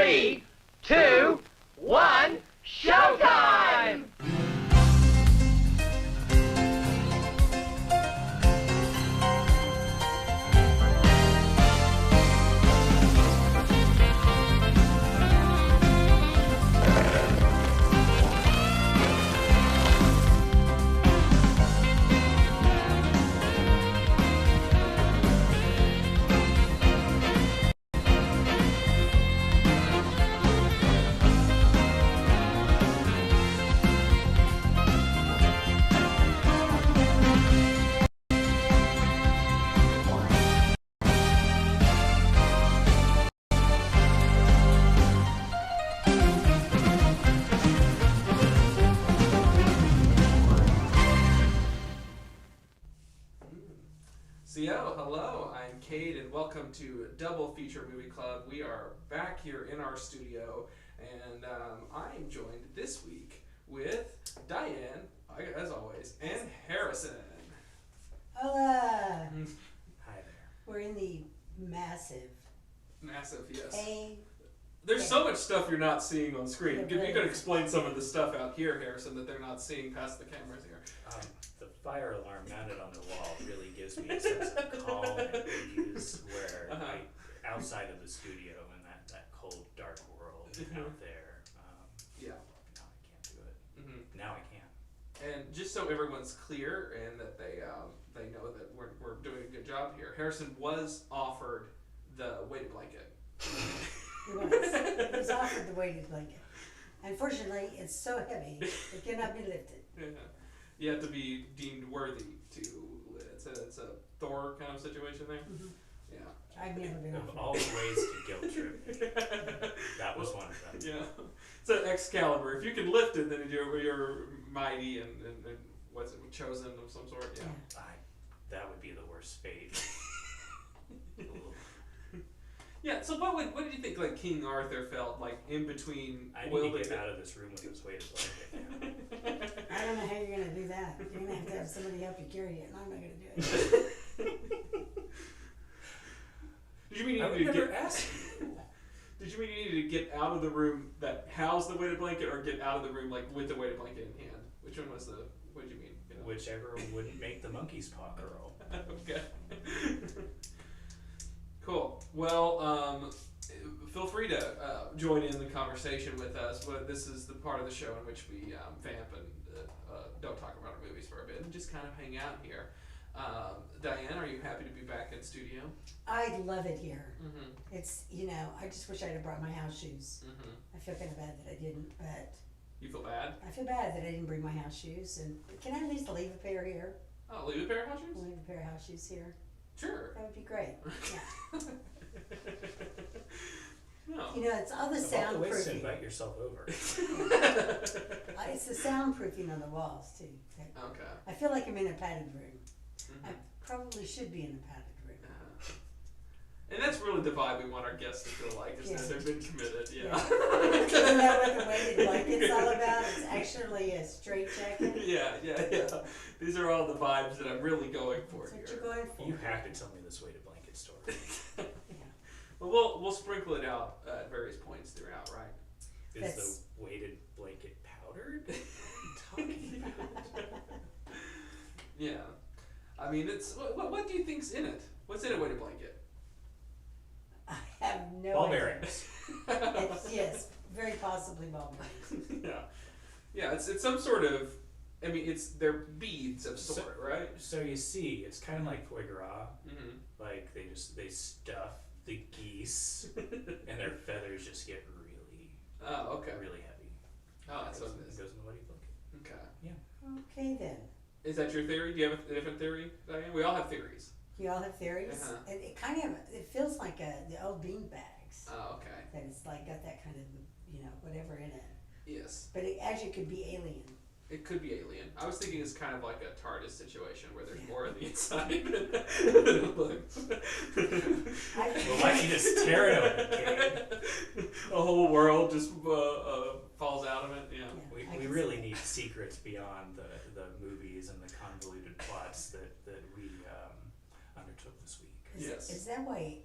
3, 2, 1, showtime! So, hello, I'm Cade, and welcome to Double Feature Movie Club. We are back here in our studio, and I am joined this week with Diane, as always, and Harrison. Hola! Hi there. We're in the massive, Yes. There's so much stuff you're not seeing on screen. It You really could is. explain some of the stuff out here, Harrison, that they're not seeing past the cameras here. The fire alarm mounted on the wall really gives me a sense of calm and ease where outside of the studio in that cold, dark world out there, Yeah. no, I can't do it. Mm-hmm. Now I can. And just so everyone's clear and that they know that we're doing a good job here, Harrison was offered the weighted blanket. He was offered the weighted blanket. Unfortunately, it's so heavy, it cannot be lifted. Yeah. You have to be deemed worthy to. It's a Thor kind of situation there. Mm-hmm. Yeah. I've never been Of offered all it. the ways to guilt trip me, that was one of them. Yeah. It's an Excalibur. If you can lift it, then you're mighty and what's it, chosen of some sort. Yeah. That would be the worst fate. Yeah. So what did you think? Like King Arthur felt like in between. I need to get out of this room with this weighted blanket now. I don't know how you're going to do that. You're going to have somebody help you carry it, and I'm not going to do it. Did you mean you I would needed to never get? ask you. Did you mean you needed to get out of the room that housed the weighted blanket, or get out of the room like with the weighted blanket in hand? Which one was the? What did you mean? You know? Whichever wouldn't make the monkey's paw curl. Okay. Cool. Well, feel free to join in the conversation with us. But this is the part of the show in which we vamp and don't talk about our movies for a bit and just kind of hang out here. Diane, are you happy to be back in studio? I love it here. Mm-hmm. It's, I just wish I'd have brought my house shoes. Mm-hmm. I feel kind of bad that I didn't, but You feel bad? I feel bad that I didn't bring my house shoes. And can I at least leave a pair here? Oh, leave a pair of house shoes? Leave a pair of house shoes here. Sure. That would be great. Yeah. No. It's all the Of all the ways to soundproofing. invite yourself over. It's the soundproofing on the walls too. Okay. I feel like I'm in a padded room. Mm-hmm. I probably should be in a padded room. And that's really the vibe we want our guests to feel like, is that they've been committed. Yeah. Isn't that what the weighted blanket's all about? It's actually a straight jacket. Yeah. These are all the vibes that I'm really going for That's what here. you're going for. You have to tell me this weighted blanket story. Yeah. Well, we'll sprinkle it out at various points throughout, right? Is That's- the weighted blanket powdered? What are you talking about? Yeah. I mean, it's what do you think's in it? What's in a weighted blanket? I have no Ball idea. bearings. Yes, very possibly ball bearings. Yeah. It's some sort of. I mean, they're beads of sort, right? So you see, it's kind of like foie gras. Mm-hmm. Like they stuff the geese, and their feathers just get Oh, okay. really heavy. Oh, that's what It it is. goes in the weighted blanket. Okay. Okay then. Is that your theory? Do you have a different theory, Diane? We all have theories. You all have theories? Uh-huh. It kind of, it feels like the old bean bags. Oh, okay. That it's like got that kind of, whatever in it. Yes. But it actually could be alien. It could be alien. I was thinking it's kind of like a TARDIS situation where there's Yeah. more on the inside than it looks. Well, why don't you just tear it open, Kate? A whole world just falls out of it. Yeah. Yeah. I We can really see need secrets beyond the movies and the convoluted plots that we undertook this week. Is, Yes. is that why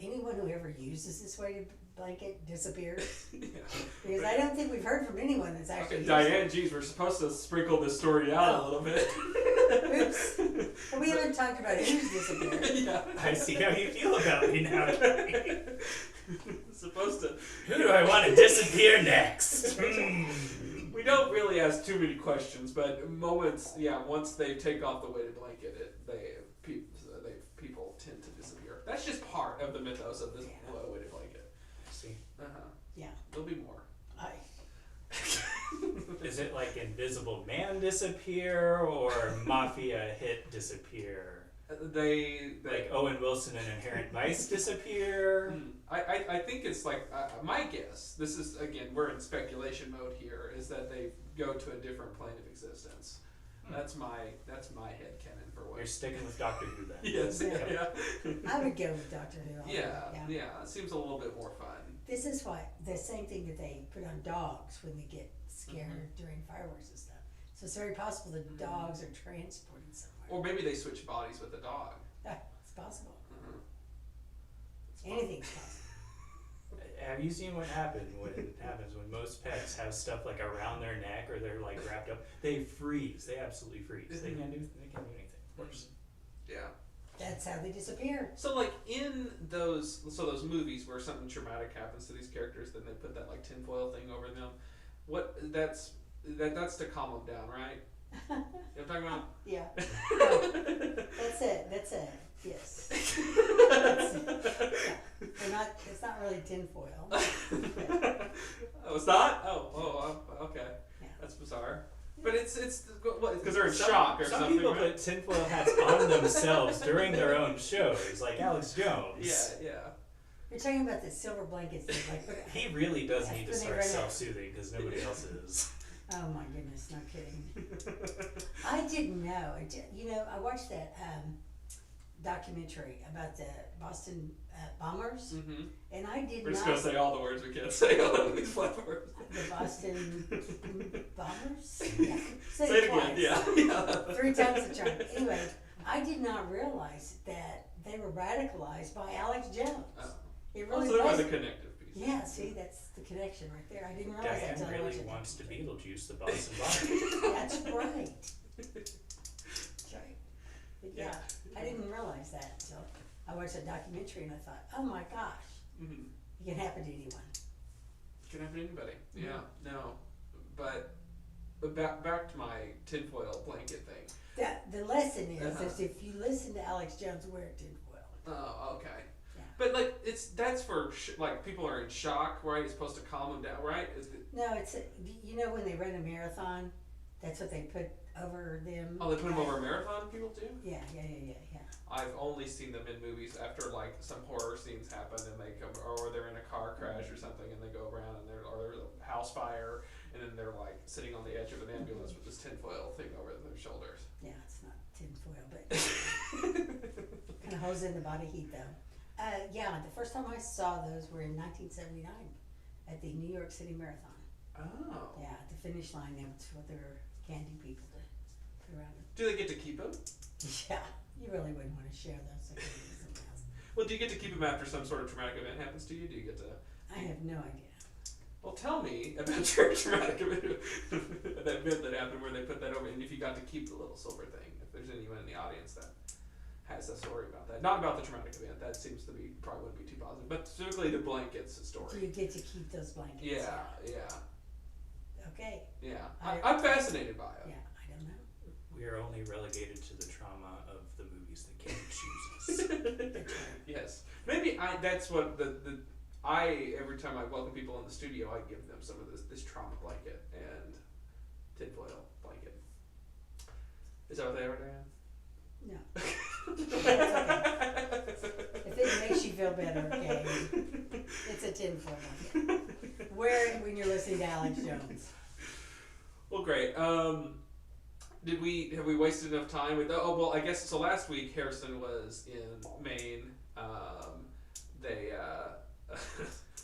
anyone who ever uses this weighted blanket disappears? Yeah. Because I don't think we've heard from anyone that's actually Okay, used Diane, geez, we're supposed to sprinkle this story out a little bit. Oops. Well, we haven't talked about who's disappeared. Yeah. I see how you feel about me now. Supposed to. Who do I want to disappear next? We don't really ask too many questions, but once they take off the weighted blanket, people tend to disappear. That's just part of the mythos of this weighted blanket. See, Yeah. There'll be more. is it like Invisible Man disappear or Mafia hit disappear? They Like Owen Wilson and Inherent Vice disappear? I think it's like my guess. This is again, we're in speculation mode here. Is that they go to a different plane of existence? That's my headcanon for what. You're sticking with Doctor Who then? Yes. Yeah. I would go with Doctor Who. Yeah. It seems a little bit more fun. This is why the same thing that they put on dogs when they get scared during fireworks and stuff. So it's very possible the dogs are transported somewhere. Or maybe they switch bodies with the dog. Yeah, it's possible. It's Anything's possible. Have you seen what happens when most pets have stuff like around their neck or they're like wrapped up? They freeze. They absolutely freeze. They can't do anything. Of course. Yeah. That's how they disappear. So like in those movies where something traumatic happens to these characters, then they put that like tinfoil thing over them. That's to calm them down, right? You know what I'm talking about? Yeah. That's it. Yes. Yeah. It's not really tinfoil. Oh, it's not? Okay. Yeah. That's bizarre. But it's because they're in shock or some something. People right? put tinfoil hats on themselves during their own shows, like Alex Jones. Yeah. You're talking about the silver blankets that like He really does need to when they start run out. self-soothing because nobody else is. Oh my goodness, no kidding. I didn't know. I watched that documentary about the Boston bombers, and I did We're just not. gonna say all the words we can't say on these platforms. The Boston bombers. Yeah. Say it twice. again. Yeah. 3 times the charm. Anyway, I did not realize that they were radicalized by Alex Jones. Oh. It really So there was was. a connective piece. Yeah, see, that's the connection right there. I didn't realize that Diane until I really watched it. wants to Beetlejuice the Boston Bombers. That's right. That's right. But yeah, I didn't realize that until I watched that documentary and I thought, oh my gosh, it can happen to anyone. Can happen to anybody. Yeah, no. But back to my tinfoil blanket thing. The lesson is if you listen to Alex Jones, wear tinfoil. Oh, okay. Yeah. But like that's for like people are in shock, right? It's supposed to calm them down, right? No, it's when they run a marathon, that's what they put over them. Oh, they put them over a marathon. People do. Yeah. I've only seen them in movies after like some horror scenes happen and they come, or they're in a car crash or something and they go around and there's a house fire and then they're like sitting on the edge of an ambulance with this tinfoil thing over their shoulders. Yeah, it's not tinfoil, but kind of holds in the body heat though. The first time I saw those were in 1979 at the New York City Marathon. Oh. Yeah, at the finish line, that's what they were candy people to put around them. Do they get to keep them? Yeah, you really wouldn't want to share those. Like something else. Well, do you get to keep them after some sort of traumatic event happens to you? Do you get to? I have no idea. Well, tell me about your traumatic event, that event that happened where they put that over, and if you got to keep the little silver thing. If there's anyone in the audience that has a story about that, not about the traumatic event, that seems to be probably wouldn't be too positive, but specifically the blankets Do story. you get to keep those blankets? Yeah. Okay. Yeah. I- I'm fascinated by it. Yeah, I don't know. We are only relegated to the trauma of the movies that can't choose us. Yes. Maybe that's what every time I welcome people in the studio, I give them some of this trauma blanket and tinfoil blanket. Is that what they are, Diane? No. That's okay. If it makes you feel better, okay. It's a tinfoil blanket. Wear it when you're listening to Alex Jones. Well, great. Have we wasted enough time with? Oh, well, I guess so. Last week, Harrison was in Maine.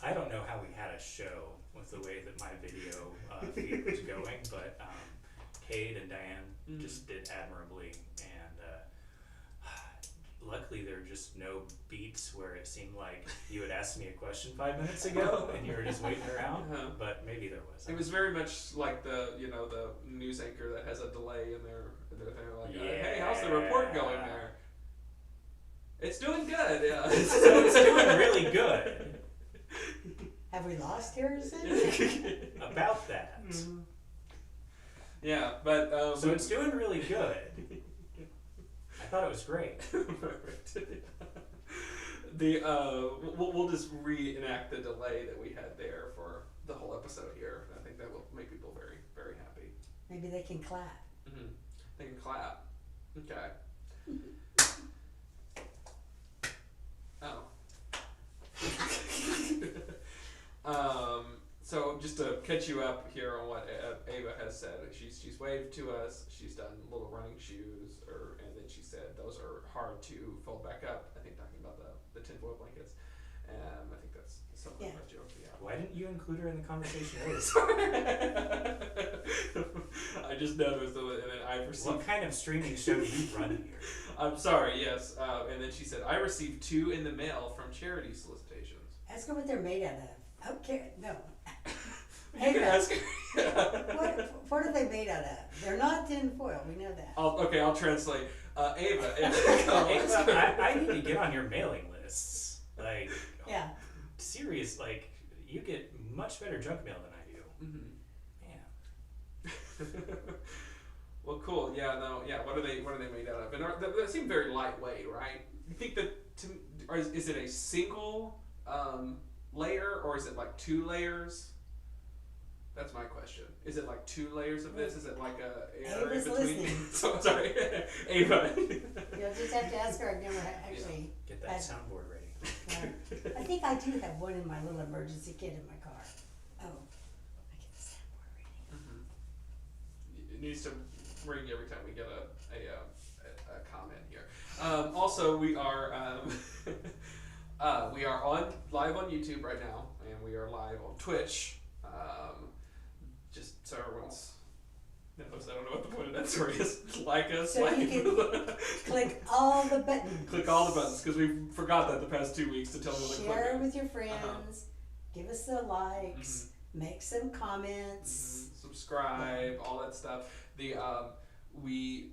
I don't know how we had a show with the way that my video feed was going, but Cade and Diane just did admirably, and luckily there were just no beats where it seemed like you had asked me a question 5 minutes ago and you were just waiting around. Uh-huh. But maybe there was. It was very much like the news anchor that has a delay in their thing, like, hey, how's the report going there? It's doing good. Yeah. So it's doing really good. Have we lost Harrison? About that. Yeah, but So it's doing really good. I thought it was great. We'll just reenact the delay that we had there for the whole episode here. I think that will make people very, very happy. Maybe they can clap. Mm-hmm. They can clap. Okay. So just to catch you up here on what Ava has said, she's waved to us. She's done little running shoes, and then she said those are hard to fold back up. I think talking about the tinfoil blankets. I think that's something Yeah. about joke. Yeah. Why didn't you include her in the conversation earlier? I just noticed, and then I received. What kind of streaming show do you run here? I'm sorry. Yes, and then she said I received 2 in the mail from charity solicitations. Ask her what they're made out of. Okay, no. You can ask her. What are they made out of? They're not tin foil, we know that. I'll translate. Ava. I need to get on your mailing lists. Like, Yeah. serious. Like, you get much better junk mail than I do. Mm-hmm. Man. Well, cool. Yeah. No. Yeah. What are they made out of? And they seem very lightweight, right? You think that is it a single layer, or is it like 2 layers? That's my question. Is it like 2 layers of this? Is it like a air in Ava's between? listening. So, sorry, Ava. You'll just have to ask her. I've never actually. Get that soundboard ready. I think I do have one in my little emergency kit in my car. Oh, I get the soundboard ready. Mm-hmm. It needs to ring every time we get a comment here. Also, we are live on YouTube right now, and we are live on Twitch. Just so everyone's knows. I don't know what the point of that story is. Like us, So you can click all the buttons. click all the buttons, because we forgot that the past 2 weeks to tell me what to click. Share on. with your friends. Give us the likes. Make some comments. Subscribe, all that stuff. We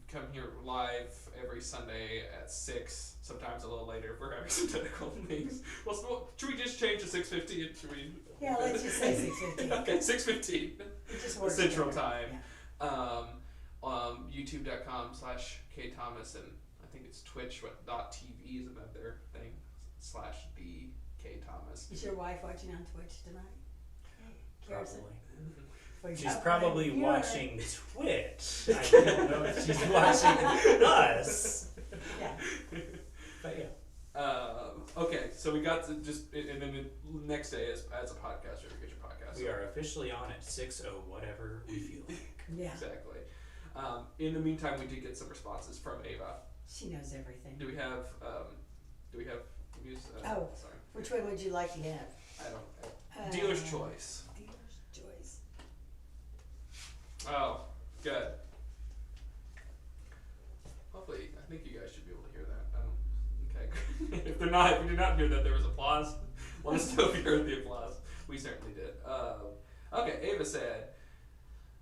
come here live every Sunday at 6, sometimes a little later if we're having some technical things. Well, should we just change to 6:15? Should we? Yeah, let's just say 6:15. Okay, 6:15 It just works Central better. Time. Yeah. YouTube.com/Cade Thomas, and I think it's Twitch.tv is another thing /the Cade Thomas. Is your wife watching on Twitch tonight? Harrison? Probably. Well, She's yeah, probably you are- watching Twitch. I don't know if she's watching us. Yeah. But yeah. Okay, so we got to just, and then the next day as a podcast, or get your podcast. We are officially on at 6:00 whatever we feel like. Yeah. Exactly. In the meantime, we did get some responses from Ava. She knows everything. Do we have news? Oh. Sorry. Which one would you like to have? I don't. Dealer's choice. Dealer's choice. Oh, good. Hopefully, I think you guys should be able to hear that. Okay. If you did not hear that, there was applause. Let us know if you heard the applause. We certainly did. Okay, Ava said,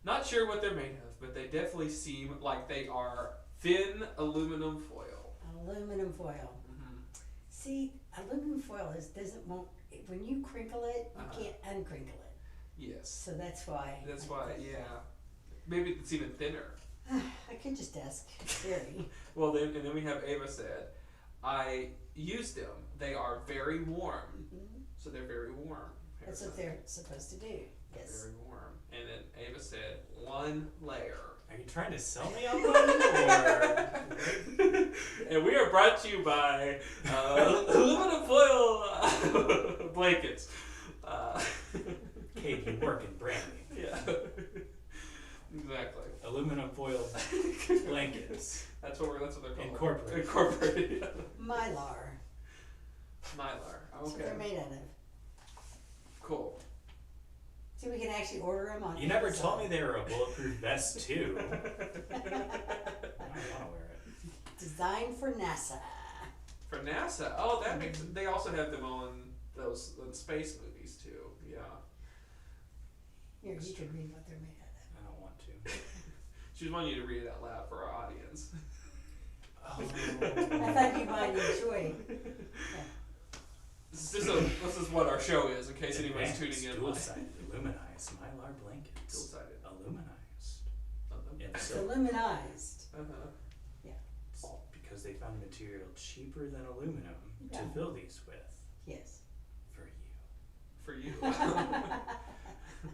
not sure what they're made of, but they definitely seem like they are thin aluminum foil. Aluminum foil. Mm-hmm. See, aluminum foil when you crinkle it, you can't uncrinkle it. Yes. So that's why. That's why, yeah. Maybe it's even thinner. I could just ask Sherry. Well, then we have Ava said, I used them. They are very warm. Mhm. So they're very warm. That's what they're supposed to do. Yes. Very warm. And then Ava said, 1 layer. Are you trying to sell me on one, or? And we are brought to you by aluminum foil blankets. Cade, you work in branding. Yeah. Exactly. Aluminum foil blankets. That's what they're called. Incorporated. Incorporated. Mylar. Mylar. That's what Okay. they're made out of. Cool. See, we can actually order them on You never Amazon. told me they were a bulletproof vest too. I don't want to wear it. Designed for NASA. For NASA. Oh, that makes. They also have them on those space movies too. Yeah. Here, you can read what they're made out of. I don't want to. She just wanted you to read it out loud for our audience. Oh. I thought you might enjoy. Yeah. This is what our show is, in case anyone's tuning in. Dual-sided aluminized mylar blankets. Dual-sided. Aluminized. And It's so, aluminized. because they found material cheaper than aluminum to Yeah. fill these with. Yes. For you. For you.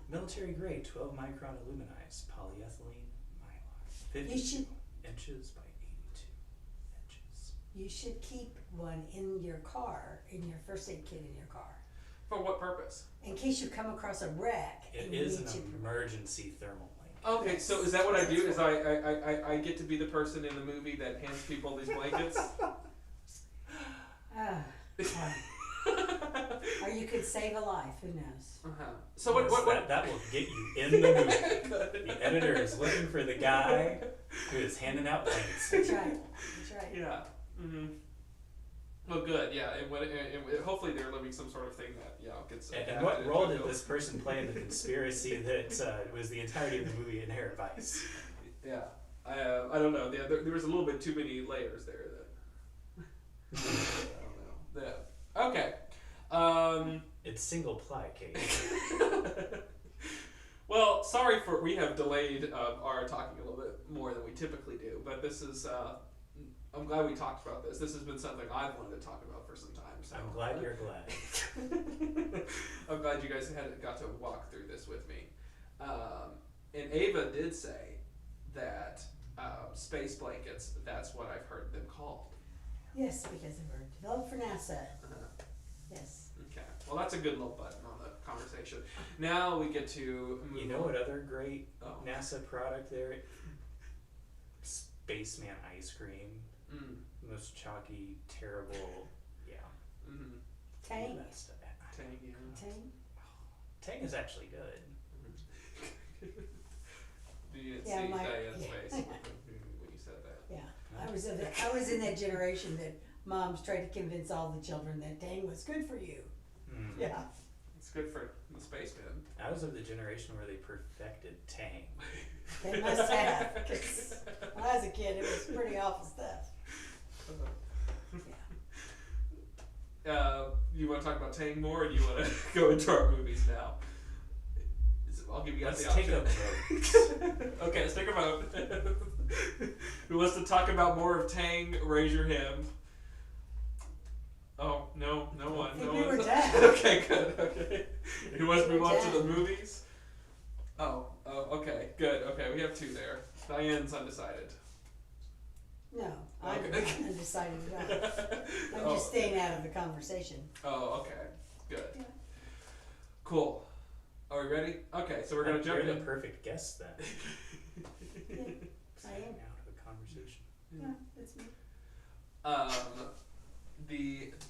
Military grade 12 micron aluminized polyethylene mylar. You 52 should- inches by 82 inches. You should keep one in your car, in your first aid kit in your car, For what purpose? in case you come across a wreck. It and you is need an to. emergency thermal blanket. Okay, so is that what I do? Is I get to be the person in the movie that hands people these blankets? Or you could save a life. Who knows? So what? Yes, that will get you in the movie. The editor is looking for the guy who is handing out blankets. That's right. That's right. Yeah. Mm-hmm. Well, good. Yeah. Hopefully they're living some sort of thing that gets. And what role did this person play in the conspiracy that was the entirety of the movie Inherent Vice? Yeah. I don't know. Yeah, there was a little bit too many layers there. That I don't know. Yeah. Okay. It's single ply, Cade. Well, sorry for we have delayed our talking a little bit more than we typically do, but this is. I'm glad we talked about this. This has been something I've wanted to talk about for some time. So I'm glad you're glad. I'm glad you guys got to walk through this with me. And Ava did say that space blankets, that's what I've heard them called. Yes, because they were developed for NASA. Yes. Okay. Well, that's a good little button on the conversation. Now we get to move You know on. what other great Oh. NASA product there? Spaceman ice cream. Most chalky, terrible. Yeah. Mm-hmm. Tang. That stuff. Tang, yeah. Tang. Tang is actually good. You didn't Yeah, see my- Diane's yeah. face when you said that. Yeah. I was in that generation that moms tried to convince all the children that Tang was good for you. Mm. Yeah. It's good for the spaceman. I was of the generation where they perfected Tang. They must have. 'Cause when I was a kid, it was pretty awful stuff. Yeah. You want to talk about Tang more, or do you want to go into our movies now? I'll give you guys Let's the take a option. vote. Okay, let's take a vote. Who wants to talk about more of Tang? Raise your hand. Oh, no one. I think No we one. were done. Okay, good. Okay. Who wants to move We're on to the done. movies? Oh, okay, good. Okay, we have two there. Diane's undecided. No, I'm Okay. not undecided at all. I'm just staying out of the conversation. Oh, okay. Good. Yeah. Cool. Are we ready? Okay, so we're gonna jump You're in. the perfect guest then. Yeah, I am. Out of a conversation. Yeah, that's me.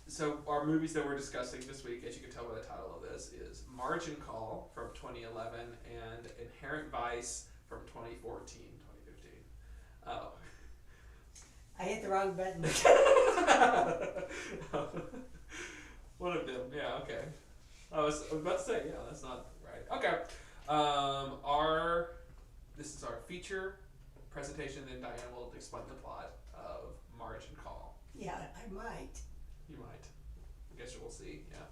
So our movies that we're discussing this week, as you can tell by the title of this, is Margin Call from 2011 and Inherent Vice from 2014, 2015. Oh. I hit the wrong button. One of them, yeah, okay. I was about to say, yeah, that's not right. Okay. This is our feature presentation, then Diane will explain the plot of Margin Call. Yeah, I might. You might. I guess we'll see, yeah.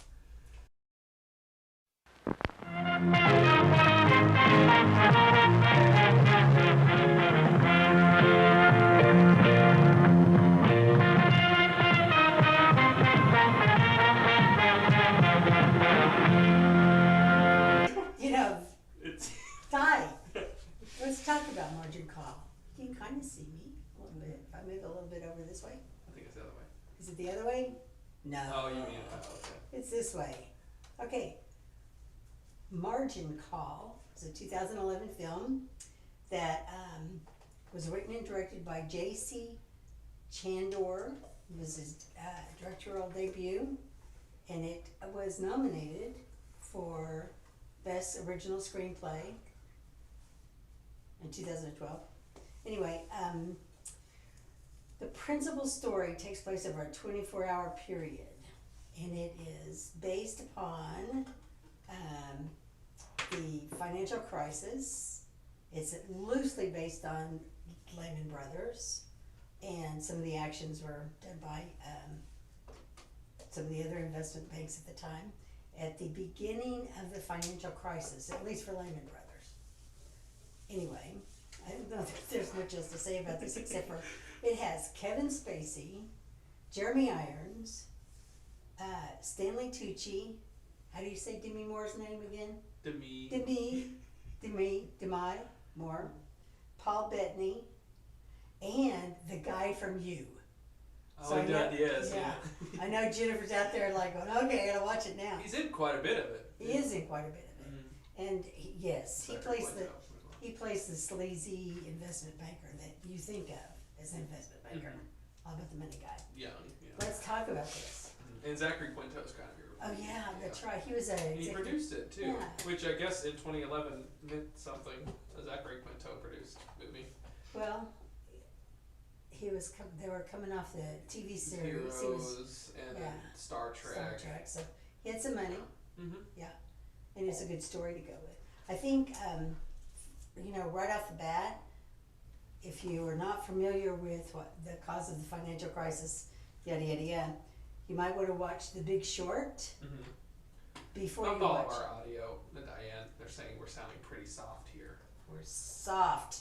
You know, It's Ty, let's talk about Margin Call. You can kind of see me a little bit. If I move a little bit over this way. I think it's the other way. Is it the other way? No. Oh, you mean okay. It's this way. Okay. Margin Call is a 2011 film that was written and directed by J.C. Chandor. It was his directorial debut, and it was nominated for Best Original Screenplay in 2012. Anyway, The principal story takes place over a 24-hour period, and it is based upon the financial crisis. It's loosely based on Lehman Brothers, and some of the actions were done by some of the other investment banks at the time. At the beginning of the financial crisis, at least for Lehman Brothers. Anyway, I don't know if there's much else to say about this except for it has Kevin Spacey, Jeremy Irons, Stanley Tucci. How do you say Demi Moore's name again? Demi Moore, Paul Bettany, and the guy from You. Oh, he does, yes. Yeah. I know Jennifer's out there like going, okay, I gotta watch it now. He's in quite a bit of it. He is in quite a bit of it. Mm-hmm. And he plays the sleazy investment banker that you think of as an investment banker. Mm-hmm. All about the money guy. Young, yeah. Let's talk about this. And Zachary Quinto's kind of your. Oh yeah, that's right. He was a. And he produced it too, Yeah. which I guess in 2011 meant something. A Zachary Quinto produced movie. Well, they were coming off the TV series. Heroes and yeah. Star Trek. So he had some money. Mm-hmm. Yeah, and it's a good story to go with. I think, right off the bat, if you are not familiar with what the cause of the financial crisis, yada yada yada, you might want to watch The Big Short before Up you all watch. of our audio, Diane, they're saying we're sounding pretty soft here. We're soft.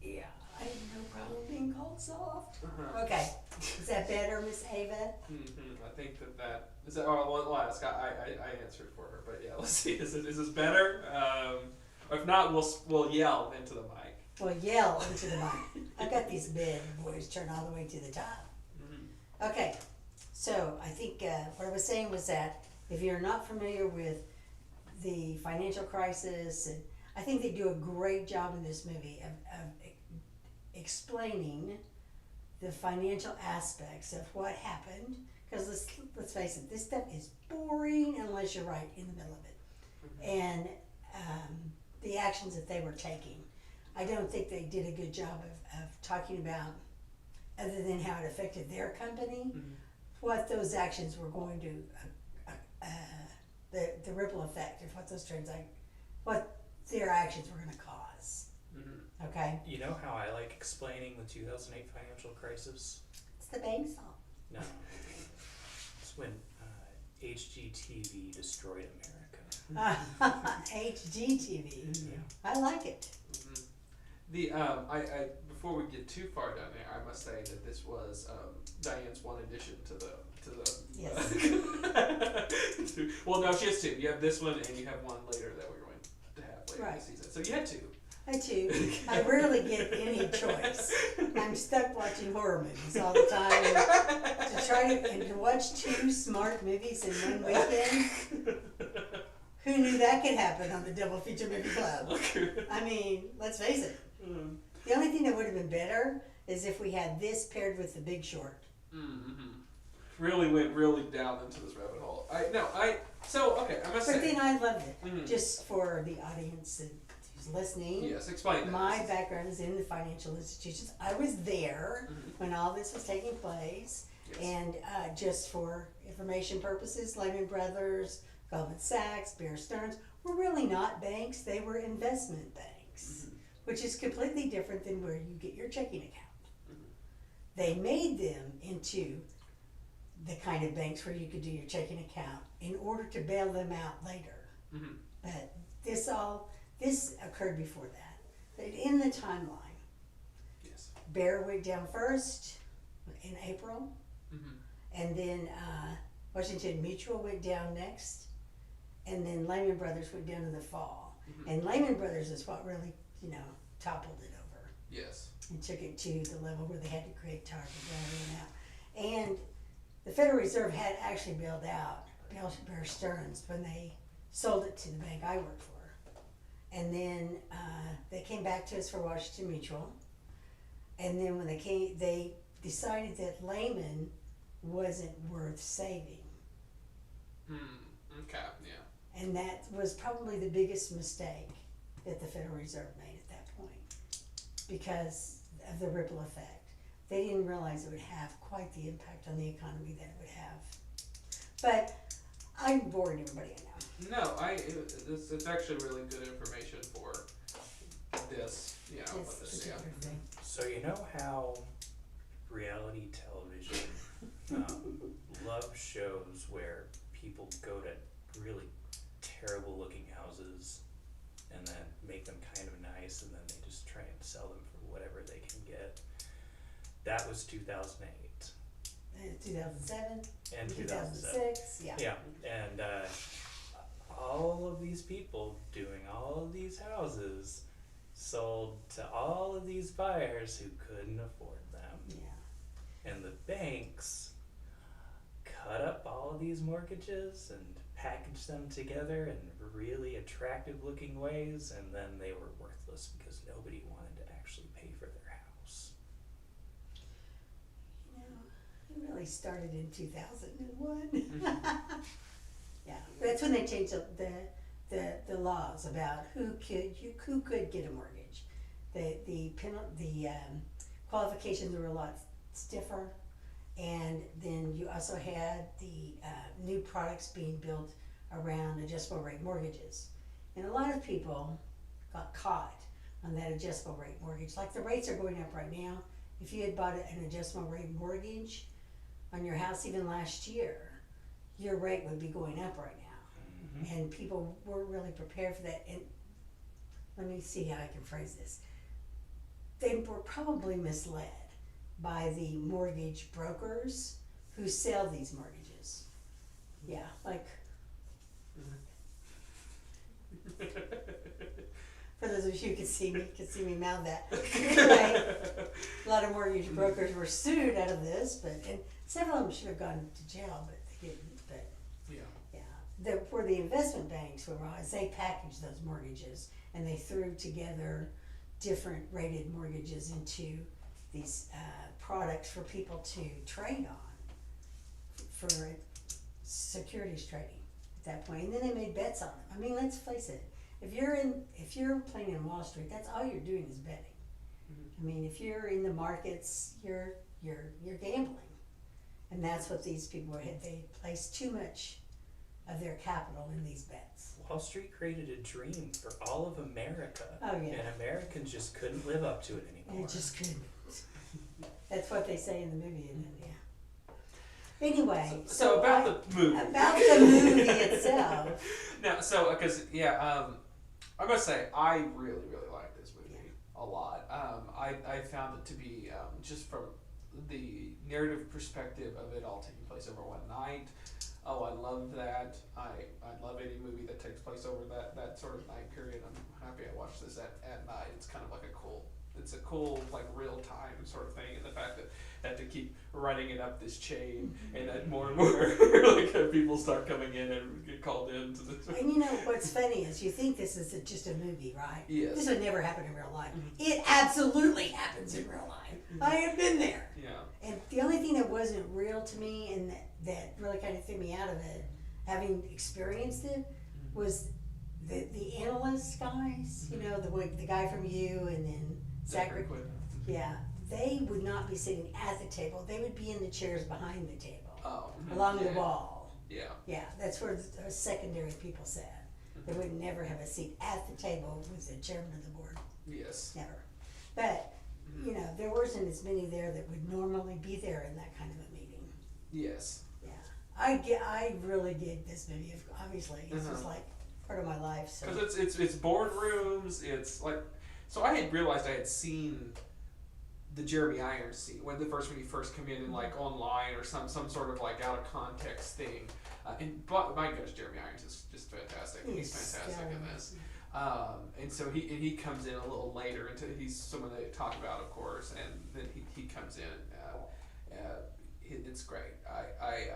Yeah, I have no problem being called soft. Uh-huh. Okay, is that better, Miss Ava? I think that is that. Oh, we'll ask. I answered for her, but yeah, let's see. Is this better? If not, we'll yell into the mic. Well, yell into the mic. I've got these bad boys turned all the way to the top. Okay, so I think what I was saying was that if you're not familiar with the financial crisis, and I think they do a great job in this movie of explaining the financial aspects of what happened. Because let's face it, this stuff is boring unless you're right in the middle of it. And the actions that they were taking. I don't think they did a good job of talking about, other than how it affected their company, what those actions were going to, the ripple effect of what their actions were going to cause. Okay? You know how I like explaining the 2008 financial crisis? It's the bang song. No. It's when HGTV destroyed America. HGTV. Yeah. I like it. The I before we get too far down there, I must say that this was Diane's one addition to the. Yes. Well, no, she has two. You have this one, and you have one later that we're going to have later Right. this season. So you had two. I too. I rarely get any choice. I'm stuck watching horror movies all the time, and to watch two smart movies in one weekend. Who knew that could happen on the Double Feature Movie Club? I mean, let's face it. The only thing that would have been better is if we had this paired with The Big Short. Really went down into this rabbit hole. I must But say. then I loved it. Just for the audience who's listening. Yes, explain that. My background is in the financial institutions. I was there when all this was taking place. Yes. And just for information purposes, Lehman Brothers, Goldman Sachs, Bear Stearns were really not banks. They were investment banks, which is completely different than where you get your checking account. They made them into the kind of banks where you could do your checking account in order to bail them out later. But this occurred before that. But in the timeline, Yes. Bear went down first in April, and then Washington Mutual went down next, and then Lehman Brothers went down in the fall. And Lehman Brothers is what really, toppled it over. Yes. And took it to the level where they had to create Target out. And the Federal Reserve had actually bailed out Bear Stearns when they sold it to the bank I worked for. And then they came back to us for Washington Mutual. And then when they decided that Lehman wasn't worth saving. Okay, yeah. And that was probably the biggest mistake that the Federal Reserve made at that point. because of the ripple effect. They didn't realize it would have quite the impact on the economy that it would have. But I'm bored, everybody I know. No, it's actually really good information for this, with This this, particular thing. So you know how reality television love shows where people go to really terrible looking houses and then make them kind of nice and then they just try and sell them for whatever they can get. That was 2008. 2007, And 2006, yeah. Yeah, and all of these people doing all of these houses sold to all of these buyers who couldn't afford them. Yeah. And the banks cut up all of these mortgages and packaged them together in really attractive looking ways, and then they were worthless because nobody wanted to actually pay for their house. It really started in 2001. Yeah, that's when they changed the laws about who could get a mortgage. The qualifications were a lot stiffer, and then you also had the new products being built around adjustable rate mortgages, and a lot of people got caught on that adjustable rate mortgage. Like the rates are going up right now. If you had bought an adjustable rate mortgage on your house even last year, your rate would be going up right now. Mm-hmm. And people weren't really prepared for that. And let me see how I can phrase this. They were probably misled by the mortgage brokers who sell these mortgages. Yeah, like for those of you who could see me mouth that. Anyway, a lot of mortgage brokers were sued out of this, and several of them should have gone to jail, but they didn't. But yeah, where the investment banks were wrong is they packaged those mortgages and they threw together different rated mortgages into these products for people to trade on for securities trading at that point, and then they made bets on them. I mean, let's face it. If you're playing in Wall Street, that's all you're doing is betting. I mean, if you're in the markets, you're gambling, and that's what these people were. They placed too much of their capital in these bets. Wall Street created a dream for all of America. Oh yeah. And Americans just couldn't live up to it anymore. It just couldn't. That's what they say in the movie, and then Anyway, so about the movie. About the movie itself. Now, so because I'm gonna say I really like this movie a lot. I found it to be just from the narrative perspective of it all taking place over one night. Oh, I love that. I love any movie that takes place over that sort of night period. I'm happy I watched this at night. It's kind of like it's a cool like real time sort of thing, and the fact that to keep running it up this chain, and that more and more like people start coming in and get called in to this. And you know what's funny is you think this is just a movie, right? Yes. This would never happen in real life. It absolutely happens in real life. I have been there. Yeah. And the only thing that wasn't real to me and that really kind of threw me out of it, having experienced it, was the analyst guys. You know, the guy from You and then Zachary Quinn. Yeah. They would not be sitting at the table. They would be in the chairs behind the table. Oh. Along the wall. Yeah. Yeah, that's where the secondary people sat. They would never have a seat at the table with the chairman of the board. Yes. Never. But, you know, there wasn't as many there that would normally be there in that kind of a meeting. Yes. Yeah. I really dig this movie, obviously. It's just like part of my life. Because it's boardrooms, it's like, so I had realized I had seen the Jeremy Irons scene when you first come in and like online or some sort of like out of context thing, but my gosh, Jeremy Irons is just fantastic. He's fantastic in this, and so he comes in a little later into he's someone they talk about, of course, and then he comes in. It's great. I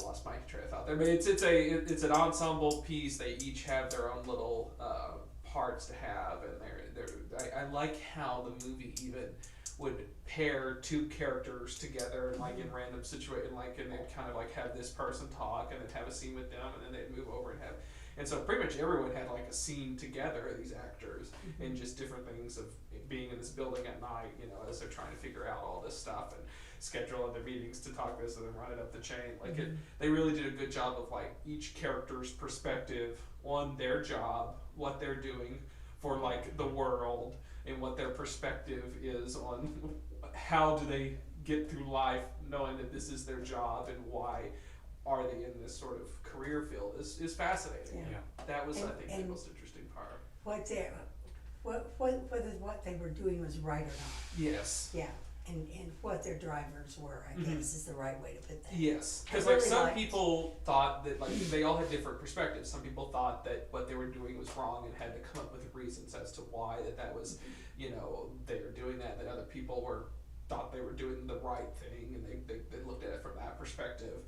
lost my train of thought there, but it's an ensemble piece. They each have their own little parts to have, and I like how the movie even would pair two characters together, like in random situation, like, and they'd kind of like have this person talk, and then have a scene with them, and then they'd move over and have, And so pretty much everyone had like a scene together, these actors, and just different things of being in this building at night, you know, as they're trying to figure out all this stuff and schedule their meetings to talk this and then run it up the chain. Like they really did a good job of like each character's perspective on their job, what they're doing for like the world, and what their perspective is on how do they get through life knowing that this is their job and why are they in this sort of career field is fascinating. Yeah. That was, I think, And the most interesting part. Whether what they were doing was right or not. Yes. Yeah, and what their drivers were, I guess, is the right way to put that. Yes, because I like really some liked- people thought that like they all had different perspectives. Some people thought that what they were doing was wrong and had to come up with reasons as to why that was, you know, they were doing that. That other people thought they were doing the right thing, and they looked at it from that perspective.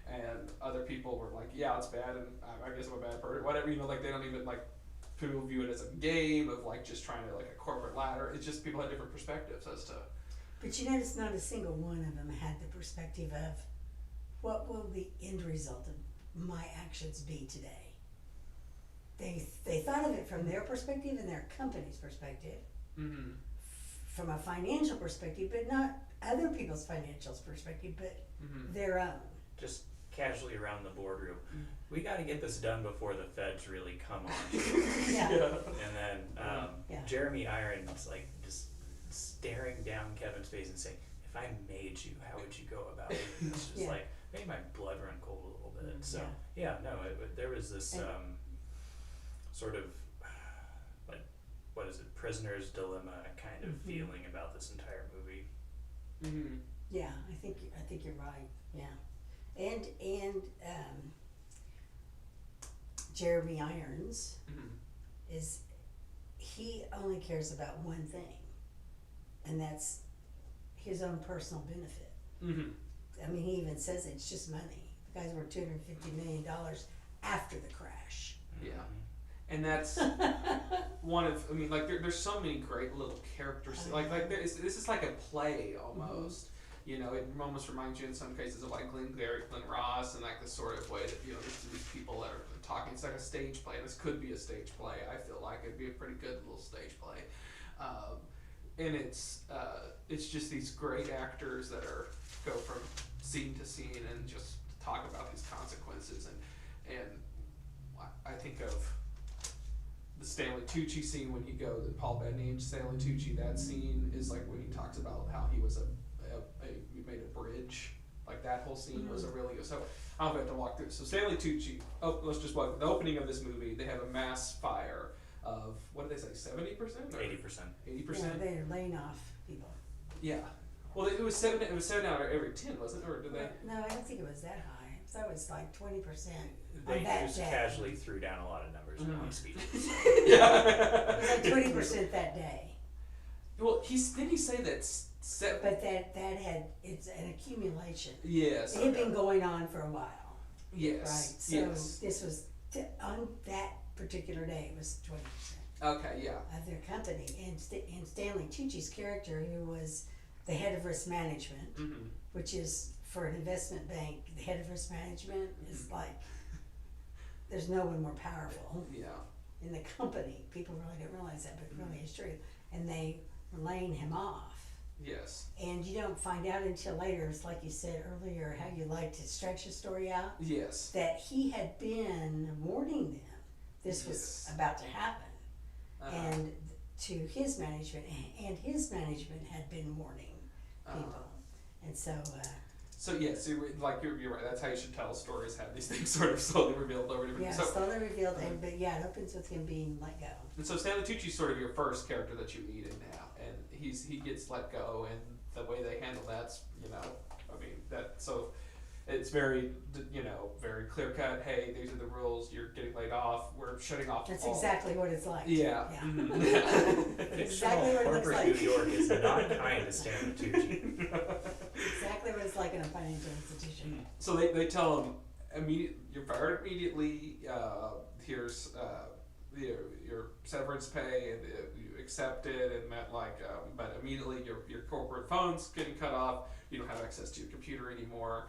And other people were like, yeah, it's bad, and I guess I'm a bad person, whatever, you know, like they don't even like, people view it as a game of like just trying to like a corporate ladder. It's just people had different perspectives as to. But you notice not a single one of them had the perspective of what will the end result of my actions be today. They thought of it from their perspective and their company's perspective, from a financial perspective, but not other people's financial perspective, but their own. Just casually around the boardroom. We got to get this done before the feds really come on. Yeah. And then Yeah. Jeremy Irons like just staring down Kevin's face and saying, "If I made you, how would you go about it?" It's just Yeah. like made my blood run cold a little bit. So there was this sort of like, what is it, prisoner's dilemma kind of feeling about this entire movie. Yeah, I think you're right. Yeah, and Jeremy Irons he only cares about one thing, and that's his own personal benefit. I mean, he even says it's just money. The guy's worth $250 million after the crash. Yeah. And that's one of, I mean, like there's so many great little characters. Like this is like a play almost. You know, it almost reminds you in some cases of like Glenn Ross, and like the sort of way that, you know, there's these people that are talking. It's like a stage play, and this could be a stage play. I feel like it'd be a pretty good little stage play. And it's just these great actors that go from scene to scene and just talk about these consequences. And I think of the Stanley Tucci scene when you go, the Paul Bettany and Stanley Tucci, that scene is like when he talks about how he was he made a bridge. Like that whole scene was a really good. So I'll have to walk through. So Stanley Tucci. Oh, let's just walk. The opening of this movie, they have a mass fire of, what did they say, 70%? 80%. 80%. Yeah, they're laying off people. Yeah. Well, it was 7. It was 7 out of every 10, wasn't it? Or did they? No, I don't think it was that high. That was like 20%. They on that just day. casually threw down a lot of numbers in my speeches. It was like 20% that day. Well, didn't he say that? But that had, it's an accumulation. Yes. It had been going on for a while. Yes. Right. So Yes. this was on that particular day. It was 20% Okay. Yeah. of their company, and Stanley Tucci's character, who was the head of risk management, which is for an investment bank, the head of risk management is like, there's no one more powerful Yeah. in the company. People really don't realize that, but it really is true. And they were laying him off. Yes. And you don't find out until later, it's like you said earlier, how you like to stretch the story out, Yes. that he had been warning them this was Yes. about to happen. Uh-huh. And to his management, and his management had been warning people. And so, So yes, you're right. That's how you should tell stories. Have these things sort of slowly revealed over different. yeah, So, slowly revealed, but yeah, it opens with him being let go. and so Stanley Tucci's sort of your first character that you meet in now, and he gets let go, and the way they handle that's, you know, I mean that, so it's very, you know, very clear cut. Hey, these are the rules. You're getting laid off. We're shutting off. That's all. exactly what it's like. Yeah. Yeah. Mhm. Exactly what it looks Corporate like. New York is not kind to Stanley Tucci. Exactly what it's like in a financial institution. So they tell him, you're fired immediately. Here's your severance pay, and you accept it, and that but immediately your corporate phone's getting cut off. You don't have access to your computer anymore.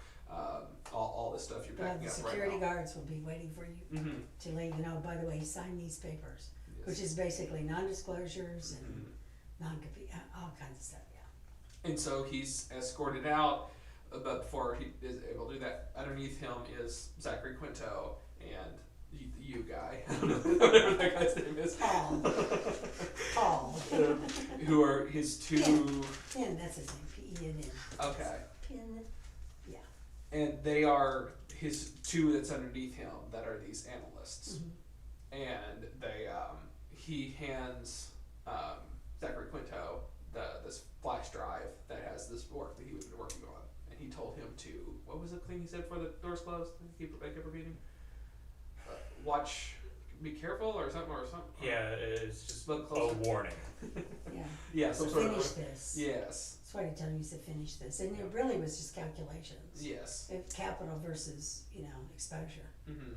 All this stuff you're Well, packing the up right security now. guards will be waiting for you Mm-hmm. to let you know, by the way, sign these papers, Yes. which is basically non-disclosures and Mhm. non-compete, all kinds of stuff, yeah. And so he's escorted out, but before he is able to do that, underneath him is Zachary Quinto and you guy, I don't know whatever that guy's name is, Paul, who are his two. Pin, that's his name, P-E-N-N. Okay. Pin, yeah. And they are his two that's underneath him that are these analysts. Mhm. And they he hands Zachary Quinto this flash drive that has this work that he was been working on, and he told him to, what was the thing he said before the doors closed? Keep repeating. Watch, be careful or something. Yeah, it's just Look a closer. warning. Yeah. Yeah, some sort Finish of. this. Yes. That's why I tell you to finish this, and it really was just calculations. Yes. Capital versus, exposure. Mm-hmm.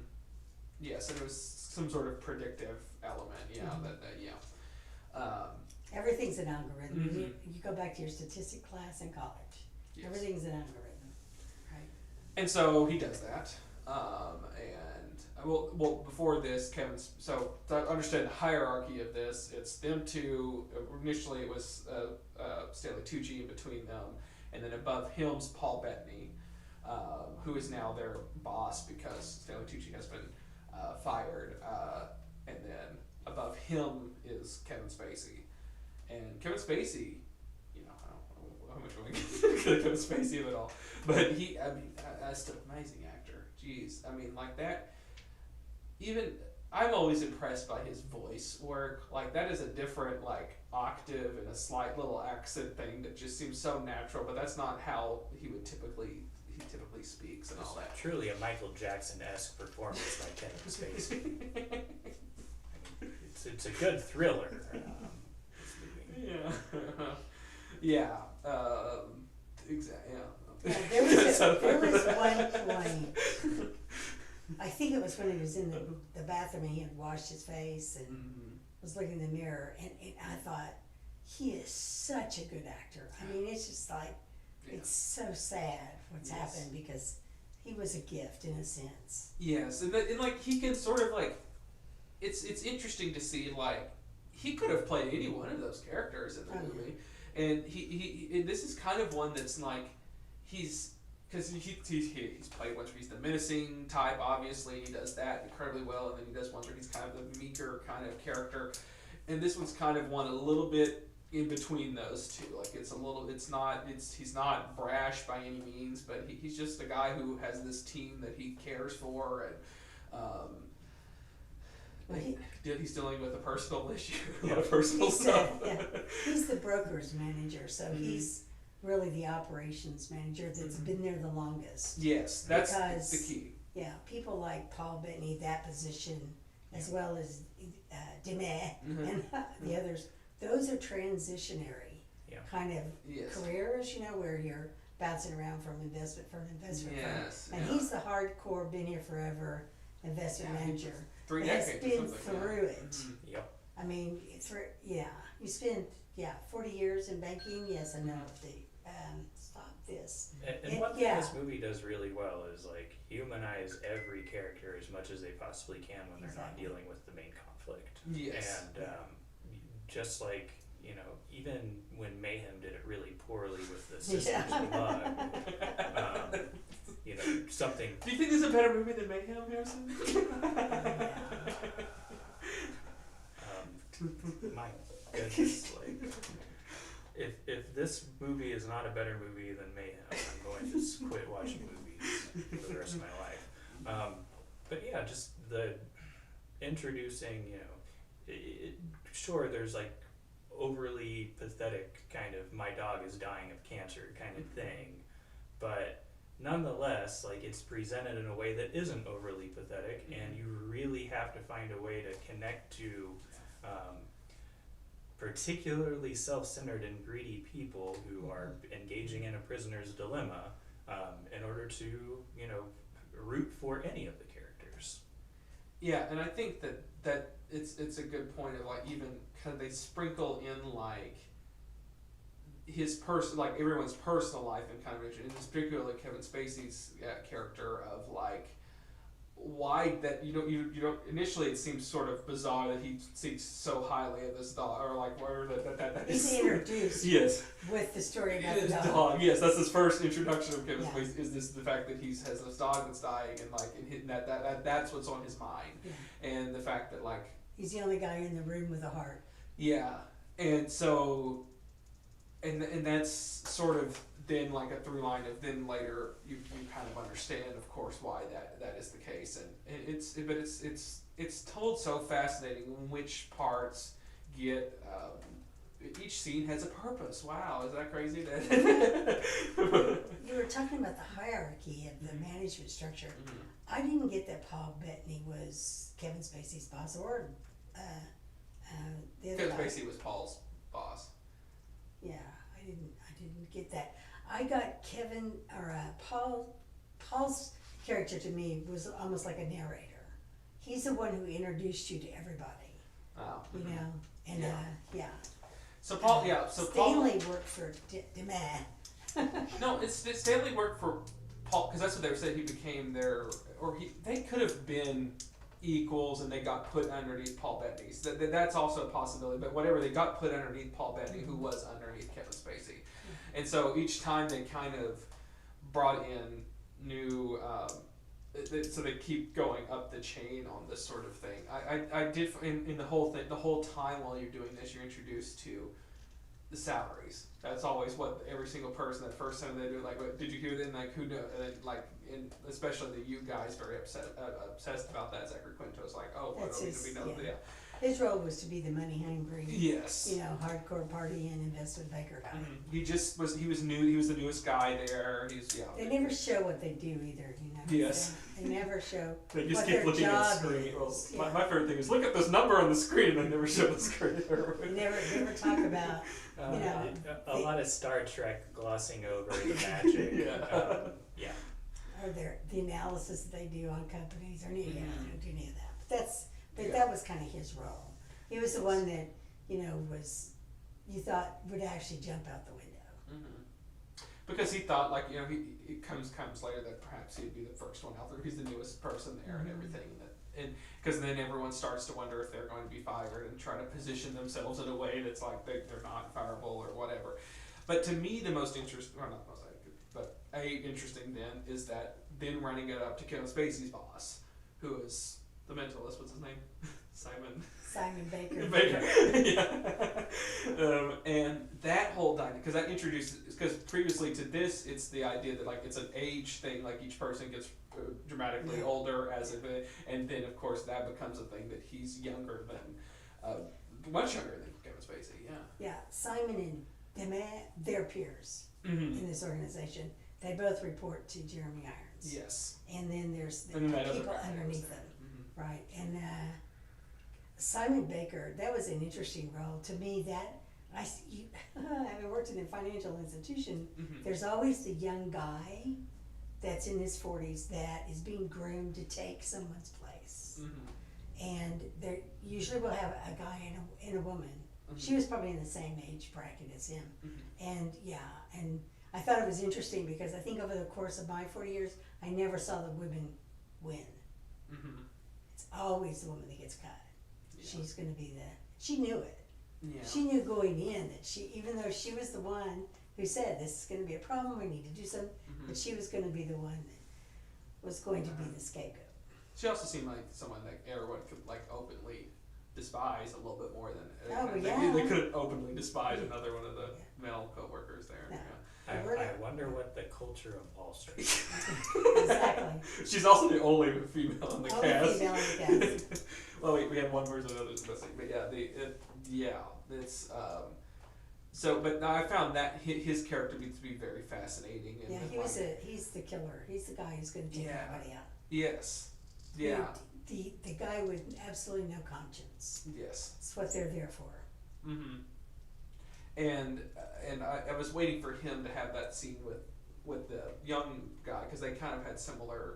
Yes, and it was some sort of predictive element. Yeah. Mhm. That. Everything's an algorithm. Mhm. You go back to your statistic class in college. Yes. Everything's an algorithm, right? And so he does that. Well, before this, Kevin's, so to understand the hierarchy of this, it's them two. Initially, it was Stanley Tucci in between them, and then above him's Paul Bettany, who is now their boss because Stanley Tucci has been fired, and then above him is Kevin Spacey, and Kevin Spacey, I don't know how much we can get Kevin Spacey of it all, but that's an amazing actor. Jeez, like that. Even I'm always impressed by his voice work. Like that is a different octave and a slight little accent thing that just seems so natural. But that's not how he typically speaks and all that. Truly a Michael Jackson-esque performance by Kevin Spacey. It's a good thriller. This movie. Yeah. Exactly. Yeah, there was one point. I think it was when he was in the bathroom and he had washed his face and was looking in the mirror, and I thought, he is such a good actor. It's just it's so sad what's happened because he was a gift in a sense. Yes, and he can sort of it's interesting to see he could have played any one of those characters in the movie, and and this is kind of one that's he's. Because he's played ones where he's the menacing type, obviously, he does that incredibly well, and then he does ones where he's kind of the meeker kind of character, and this one's kind of one a little bit in between those two. He's not brash by any means, but he's just a guy who has this team that he cares for, and he's dealing with a personal issue, a lot of personal stuff. He's the broker's manager, so he's really the operations manager that's been there the longest. Yes, that's the key. Yeah, people like Paul Bettany, that position, as well as Demet and the others, those are transitionary kind of careers, where you're bouncing around from investment firm to investment firm. And he's the hardcore, been here forever investment manager. 3 that has decades been or something. through it. Mm-hmm. Yep. You spend 40 years in banking. Yes, I know. Stop this. And one thing this movie does really well is humanize every character as much as they possibly can when they're not dealing with the main conflict. Yes. And just even when Mayhem did it really poorly with the Sisters Bug, something. Do you think this is a better movie than Mayhem, Harrison? My goodness, if this movie is not a better movie than Mayhem, I'm going to quit watching movies for the rest of my life. But yeah, just the introducing, sure, there's overly pathetic kind of my dog is dying of cancer kind of thing, but nonetheless, it's presented in a way that isn't overly pathetic, and you really have to find a way to connect to particularly self-centered and greedy people who are engaging in a prisoner's dilemma in order to, root for any of the characters. Yeah, and I think that it's a good point of like even kind of they sprinkle in like his like everyone's personal life and kind of in this particularly Kevin Spacey's character of like why that you don't initially it seems sort of bizarre that he speaks so highly of this dog or like whatever that He's is. introduced Yes. with the story about His the dog. dog. Yes, that's his first introduction of Kevin Yeah. Spacey. Is this the fact that he has this dog that's dying and like and that's what's on his mind, Yeah. and the fact that like He's the only guy in the room with a heart. yeah, and so and that's sort of then like a through line of then later you kind of understand of course why that is the case, and it's told so fascinating which parts get each scene has a purpose. Wow, is that crazy? You were talking about the hierarchy of the management structure. Mhm. I didn't get that Paul Bettany was Kevin Spacey's boss or the other Kevin guy. Spacey was Paul's boss. Yeah, I didn't get that. I got Kevin or Paul's character to me was almost like a narrator. He's the one who introduced you to everybody, Wow. you know, and yeah. So Paul, Stanley worked for DeMad. No, it's Stanley worked for Paul because that's what they were saying. He became they could have been equals and they got put underneath Paul Bettany. So that's also a possibility. But whatever, they got put underneath Paul Bettany, who was underneath Kevin Spacey, and so each time they kind of brought in new. So they keep going up the chain on this sort of thing. I did in the whole thing. The whole time while you're doing this, you're introduced to the salaries. That's always what every single person that first time they do. Like, what, did you hear that? And like, who knows? And then, like, especially the you guys very obsessed about that. Zachary Quinto's like, oh, what That's are we his- gonna be known? yeah. Yeah. His role was to be the money hungry, Yes. you know, hardcore party and investment banker guy. He just was. He was new. He was the newest guy there. They never show what they do either, you know. Yes. They never show They just what keep their looking at the job screen. Well, is. my favorite thing is look at this number on the screen, and they never show the screen. They never talk about, you know. A lot of Star Trek glossing over the magic. Yeah. Yeah. Or the analysis that they do on companies or any, they don't do any of that. But Yeah. that was kind of his role. He was the one that, you know, you thought would actually jump out the window. Mm-hmm. Because he thought, like, you know, it comes later that perhaps he'd be the first one out there. He's the newest person there and everything, and because then everyone starts to wonder if they're going to be fired and try to position themselves in a way that's like they're not fireable or whatever. But to me, the most interesting, or not most, but interesting then is that then running it up to Kevin Spacey's boss, who is the mentalist. What's his name? Simon Baker. Yeah. And that whole dynamic, because that introduces, because previously to this, it's the idea that like it's an age thing, like each person gets dramatically older as if and then of course that becomes a thing that he's younger than, much younger than Kevin Spacey. Yeah. Yeah, Simon and their peers Mm-hmm. in this organization, they both report to Jeremy Irons. Yes. And then there's the And then that other people guy that was underneath there. them. Mm-hmm. Right, and Simon Baker, that was an interesting role. To me, having worked in a financial institution, Mm-hmm. there's always the young guy that's in his 40s that is being groomed to take someone's place. Mm-hmm. And they usually will have a guy and a woman. Mm-hmm. She was probably in the same age bracket as him. Mm-hmm. And I thought it was interesting because I think over the course of my 40 years, I never saw the women win. Mm-hmm. It's always the woman that gets cut. Yeah. She's going to be she knew it. Yeah. She knew going in that even though she was the one who said this is going to be a problem, we need to do something, Mm-hmm. but she was going to be the one that was going to be the scapegoat. She also seemed like someone that everyone could like openly despise a little bit more than Oh, they, yeah. they couldn't openly despise another one of the male co-workers there. No. Yeah. I wonder what the culture of Wall Street is. Exactly. She's also the only female in the Only cast. female in the cast. Well, we had one version of others missing, but yeah, it's so. But I found that his character to be very fascinating. And Yeah, he's the killer. He's the guy who's going to take Yeah. everybody out. Yes. Yeah. The guy with absolutely no conscience. Yes. That's what they're there for. Mm-hmm. And I was waiting for him to have that scene with the young guy, because they kind of had similar,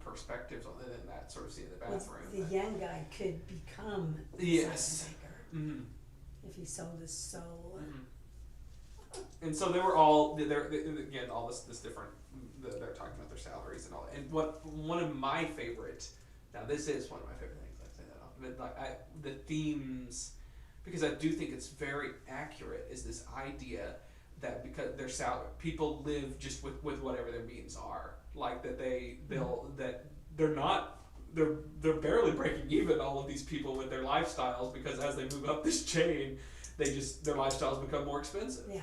perspectives on it in that sort of scene in the bathroom. The young guy could become the Yes. Simon Baker Mm-hmm. if he sold his soul. And so they were all again all this different. They're talking about their salaries and all. And one of my favorite. Now this is one of my favorite things. I say that often, but the themes, because I do think it's very accurate. Is this idea that because their people live just with whatever their means are, like that they're barely breaking even, all of these people, with their lifestyles, because as they move up this chain, their lifestyles become more expensive. Yeah.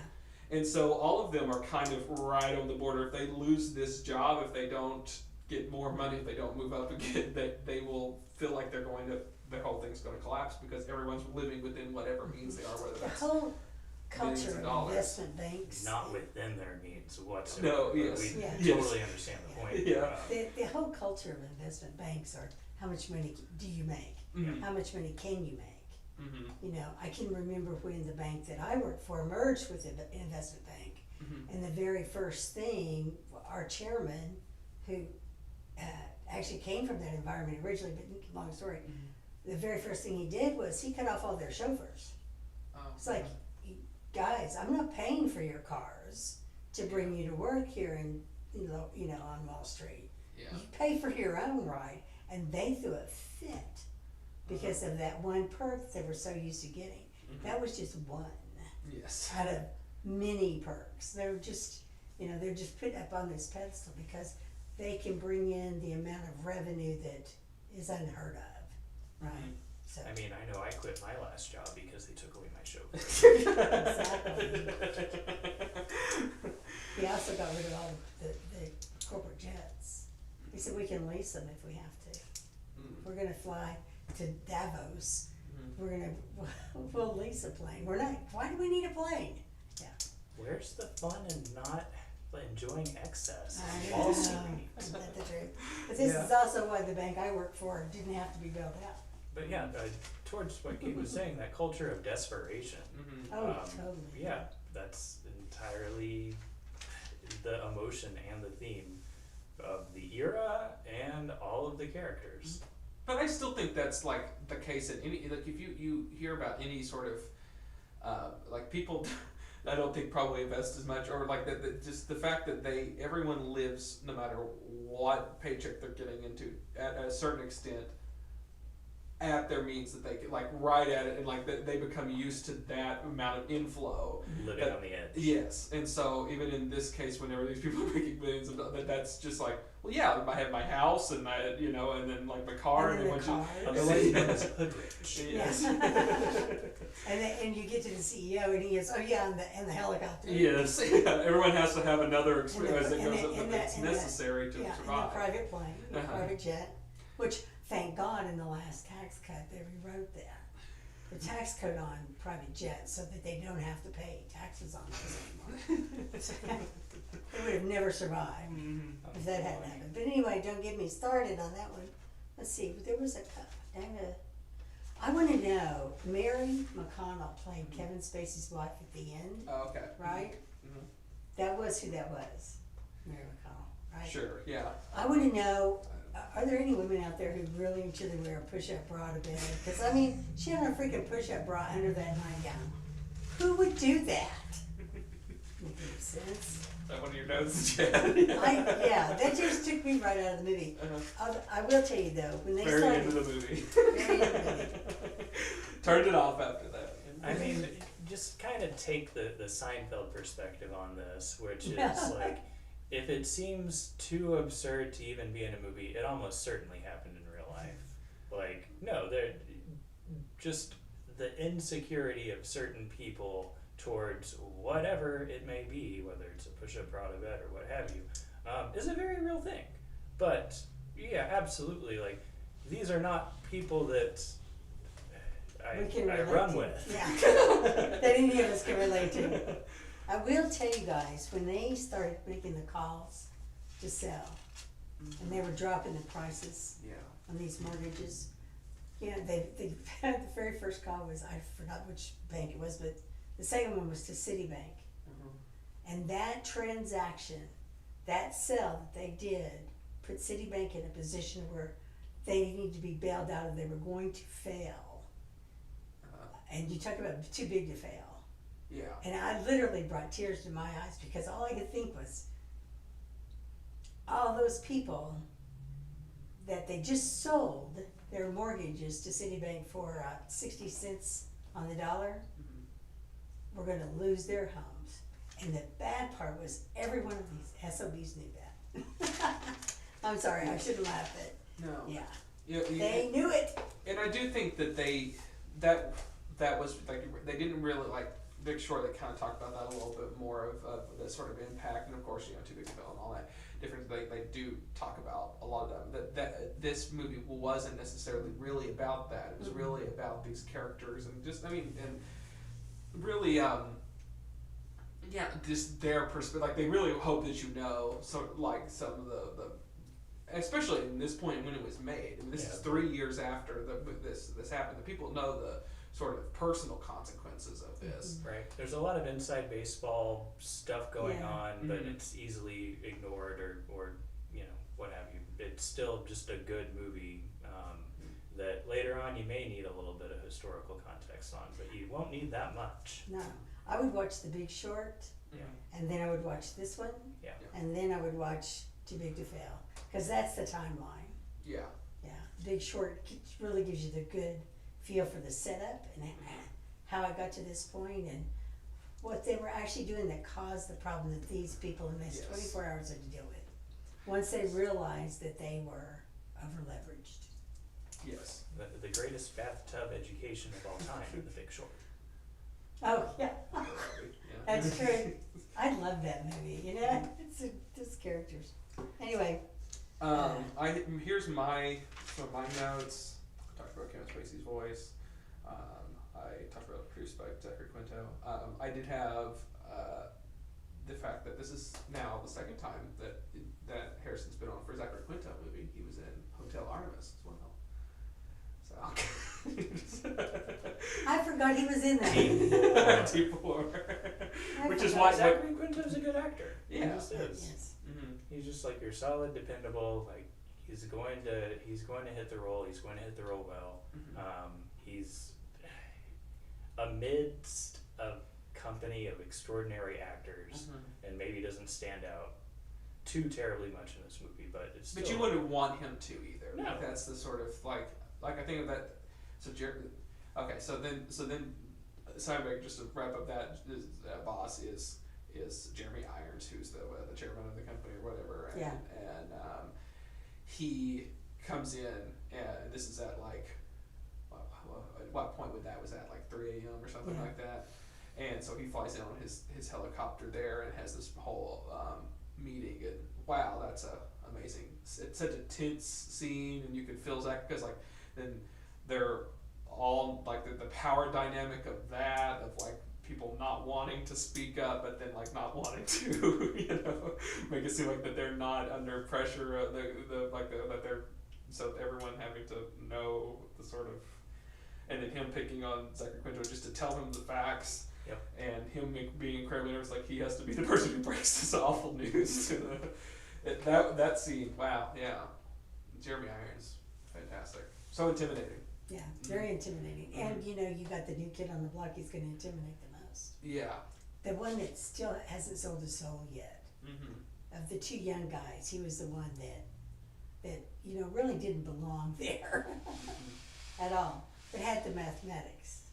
And so all of them are kind of right on the border. If they lose this job, if they don't get more money, if they don't move up again, they will feel like their whole thing's going to collapse, because everyone's living within whatever means they are, whether The that's whole millions culture of of dollars. investment banks. Not within their means whatsoever. No, but yes. We Yeah. totally understand the point. Yeah. The whole culture of investment banks are, how much money do you make? Mhm. How much money can you make? Mhm. I can remember when the bank that I worked for merged with an investment bank. Mhm. And the very first thing, our chairman, who actually came from that environment originally, but long story, the very first thing he did was he cut off all their chauffeurs. Oh, It's like, guys, I'm not paying for your cars to bring you to work here in, on Wall Street. yeah. You pay for your own ride, and they threw a fit because of that one perk they were so used to getting. That was just one Yes. out of many perks. They're just, they're just put up on this pedestal because they can bring in the amount of revenue that is unheard of, right? So I mean, I know I quit my last job because they took away my chauffeur. exactly. He also got rid of all the corporate jets. He said we can lease them if we have to. We're gonna fly to Davos. We'll lease a plane. We're not. Why do we need a plane? Yeah. Where's the fun in not enjoying excess? I Wall know. Street. Isn't that the truth? But this is also why the bank I work for didn't have to be bailed out. But yeah, towards what Kate was saying, that culture of desperation. Oh, totally. Yeah, that's entirely the emotion and the theme of the era and all of the characters. But I still think that's like the case in any, like if you hear about any sort of like people I don't think probably invest as much, or like that just the fact that everyone lives, no matter what paycheck they're getting into, at a certain extent at their means, that they get like right at it, and like they become used to that amount of inflow. Living on the edge. Yes, and so even in this case, whenever these people are making millions of dollars, that's just like, well, yeah, I have my house and my, and then like my car, And and then then the once car. you, Otherwise known as hood rich. yes, And you get to the CEO and he goes, oh yeah, and the helicopter. yes, yeah, everyone has to have another And experience the- that and goes the- up and that's the- and the- necessary to Yeah, and survive. the private plane, the Uh-huh. private jet, which thank God in the last tax cut they rewrote that. The tax code on private jets so that they don't have to pay taxes on those anymore. They would have never survived if that hadn't happened. But anyway, don't get me started on that one. Let's see, there was I wanna know, Mary McConnell played Kevin Spacey's wife at the end, Oh, okay. right? Mhm. That was who that was, Mary McConnell, right? Sure. Yeah. I wanna know, are there any women out there who really and truly wear a push-up bra to bed? Cause I mean, she had a freaking push-up bra under that nightgown. Who would do that? Make any sense? Is that one of your notes, Chad? Yeah, that just took me right out of the movie. I will tell you though, when they Very started. into the movie. Very into the movie. Turned it off after that. I mean, just kind of take the Seinfeld perspective on this, which is Yeah. like, if it seems too absurd to even be in a movie, it almost certainly happened in real life. Like, no, they're just the insecurity of certain people towards whatever it may be, whether it's a push-up bra to bed or what have you, is a very real thing. But yeah, absolutely, like, these are not people that We can I relate run to. with. Yeah, that any of us can relate to. I will tell you guys, when they started making the calls to sell, and they were dropping the prices Yeah. on these mortgages, they the very first call was, I forgot which bank it was, but the second one was to Citibank. And that transaction, that sale that they did, put Citibank in a position where they needed to be bailed out or they were going to fail. And you talk about too big to fail. Yeah. And I literally brought tears to my eyes because all I could think was, all those people that they just sold their mortgages to Citibank for 60 cents on the dollar were going to lose their homes. And the bad part was every one of these SOBs knew that. I'm sorry, I shouldn't laugh at. No. Yeah. They knew it. And I do think that that was like they didn't really like Big Short. They kind of talked about that a little bit more of the sort of impact, and of course Too Big to Fail and all that different. They do talk about a lot of them. That this movie wasn't necessarily really about that. It was really about these characters and just and really just their perspective. Like they really hope that some of the especially in this point when it was made. I mean, this is 3 years after this happened. The people know the sort of personal consequences of this. Right. There's a lot of inside baseball stuff going on, but Mhm. it's easily ignored or what have you. It's still just a good movie that later on you may need a little bit of historical context on, but you won't need that much. No, I would watch The Big Short, Yeah. and then I would watch this one, Yeah. and then I would watch Too Big to Fail, because that's the timeline. Yeah. Yeah, Big Short really gives you the good feel for the setup and how I got to this point and what they were actually doing that caused the problem that these people in this 24 hours had to deal with. Once they realized that they were over-leveraged. Yes. The greatest bathtub education of all time in The Big Short. Oh, yeah, Yeah. that's true. I love that movie, it's just characters. Anyway. Here's my notes. I talked about Kevin Spacey's voice. I talked about produced by Zachary Quinto. I did have the fact that this is now the second time that Harrison's been on for a Zachary Quinto movie. He was in Hotel Artemis as well. So I forgot he was in that. T4. Which is forgot. why Zachary Quinto's a good actor. Yeah. He just is. Yes. Mhm. He's just like your solid, dependable. Like he's going to hit the role. He's going to hit the role well. He's amidst a company of extraordinary actors, and maybe doesn't stand out too terribly much in this movie, but it's. But still, you wouldn't want him to either. No. Like that's the sort of like I think of that. So okay, so then Cyberg, just to wrap up that boss is Jeremy Irons, who's the chairman of the company or whatever, and he comes in, and this is at like at what point would that was at like 3 a.m. or something like that, and so he flies in on his helicopter there and has this whole meeting, and wow, that's amazing. It's such a tense scene, and you can feel Zach because like then they're all like the power dynamic of that of like people not wanting to speak up but then like not wanting to make it seem like that they're not under pressure that they're so everyone having to know the sort of and then him picking on Zachary Quinto just to tell him the facts. Yep. And him being incredibly nervous, like he has to be the person who breaks this awful news to that scene. Wow, yeah, Jeremy Irons, fantastic, so intimidating. Yeah, very intimidating. And you got the new kid on the block, he's gonna intimidate the most. Yeah. The one that still hasn't sold his soul yet. Of the two young guys, he was the one that really didn't belong there at all. But had the mathematics,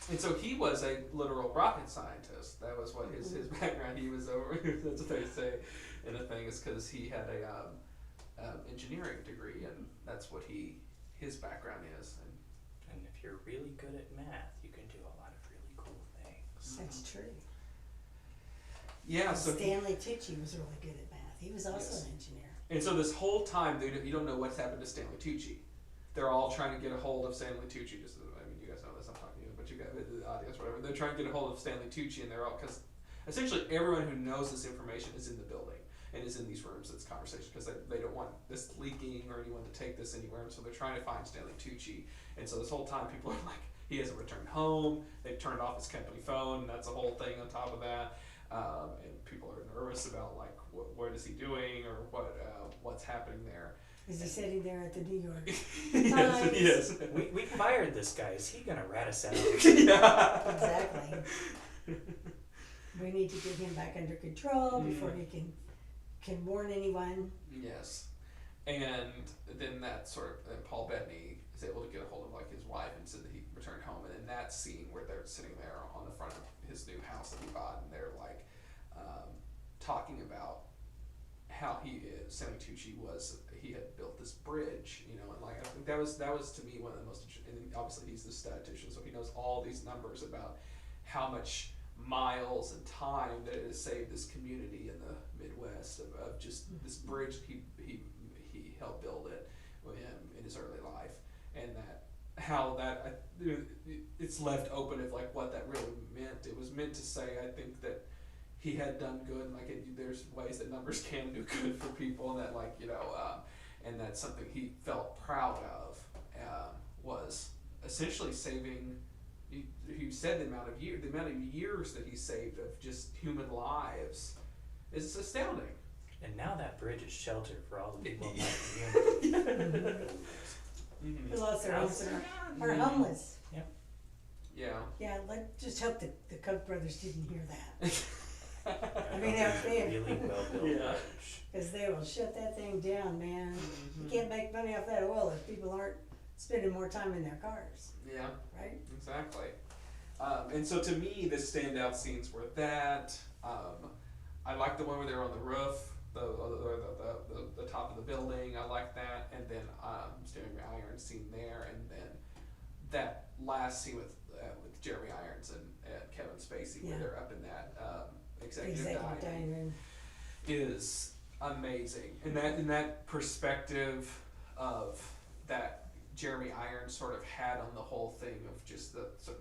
And so he was a literal rocket scientist. That was what his background. He was over. That's what they say in the thing is because he had a engineering degree, and that's what his background is. And if you're really good at math, you can do a lot of really cool things. That's true. Yeah. So Stanley Tucci was really good at math. He was also an engineer. And so this whole time, you don't know what's happened to Stanley Tucci. They're all trying to get a hold of Stanley Tucci. You guys know this. I'm talking to you, but you got the audience, whatever. They're trying to get a hold of Stanley Tucci, and they're all because essentially everyone who knows this information is in the building and is in these rooms. It's conversation because they don't want this leaking or anyone to take this anywhere, and so they're trying to find Stanley Tucci. And so this whole time, people are like, he hasn't returned home. They've turned off his company phone. And that's a whole thing on top of that. and people are nervous about like what is he doing or what's happening there. Is he sitting there at the New York Yes, yes. We fired this guy. Is he gonna rat us out? Yeah. Exactly. We need to get him back under control before he can warn anyone. Yes, and then that sort of Paul Bettany is able to get a hold of like his wife and said that he returned home, and in that scene where they're sitting there on the front of his new house that he bought, and they're like talking about how Stanley Tucci he had built this bridge, you know, and like I think that was to me one of the most, and obviously he's the statistician, so he knows all these numbers about how much miles and time that it has saved this community in the Midwest of just this bridge. He helped build it in his early life, and that how that it's left open of like what that really meant. It was meant to say, I think, that he had done good, and like there's ways that numbers can do good for people, and that like and that's something he felt proud of, was essentially saving. He said the amount of years that he saved of just human lives is astounding. And now that bridge is shelter for all the people in that community. Who lost their homes and are homeless. Yep. Yeah. Yeah, just hope the Koch brothers didn't hear that. I mean, It's they a really well built Yeah. bridge. because they will shut that thing down, man. You can't make money off that oil if people aren't spending more time in their cars, Yeah. right? Exactly. And so to me, the standout scenes were that. I like the one where they're on the roof, the top of the building. I like that, and then Jeremy Irons scene there, and then that last scene with Jeremy Irons and Kevin Spacey, where Yeah. they're up in that executive Executive dining dining room. is amazing, and that perspective of that Jeremy Irons sort of had on the whole thing of just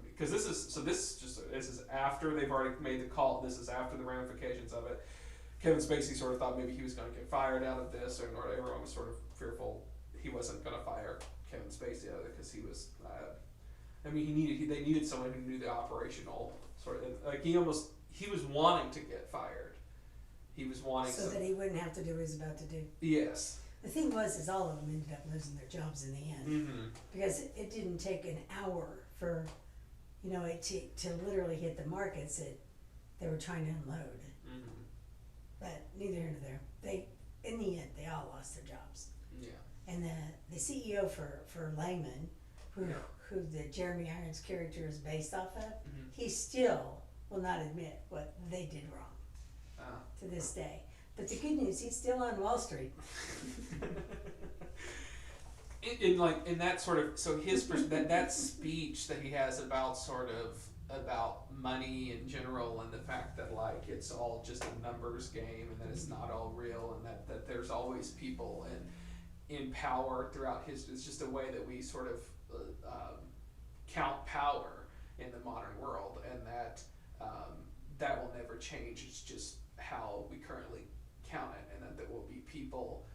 because this is after they've already made the call. This is after the ramifications of it. Kevin Spacey sort of thought maybe he was going to get fired out of this, or everyone was sort of fearful he wasn't going to fire Kevin Spacey out of it because he was. They needed someone who knew the operational sort of like he was wanting to get fired. He was wanting So that he wouldn't have to do what he's about to do. Yes. The thing is all of them ended up losing their jobs in the end. Mm-hmm. Because it didn't take an hour for, it to literally hit the markets that they were trying to unload. Mm-hmm. But neither here nor there. In the end, they all lost their jobs. Yeah. And the CEO for Langman, who the Jeremy Irons character is based off of, he still will not admit what they did wrong to this day. But the good news, he's still on Wall Street. in that sort of his that speech that he has about about money in general, and the fact that like it's all just a numbers game, and that it's not all real, and that there's always people in power throughout history. It's just a way that we sort of count power in the modern world, and that that will never change. It's just how we currently count it, and that there will be people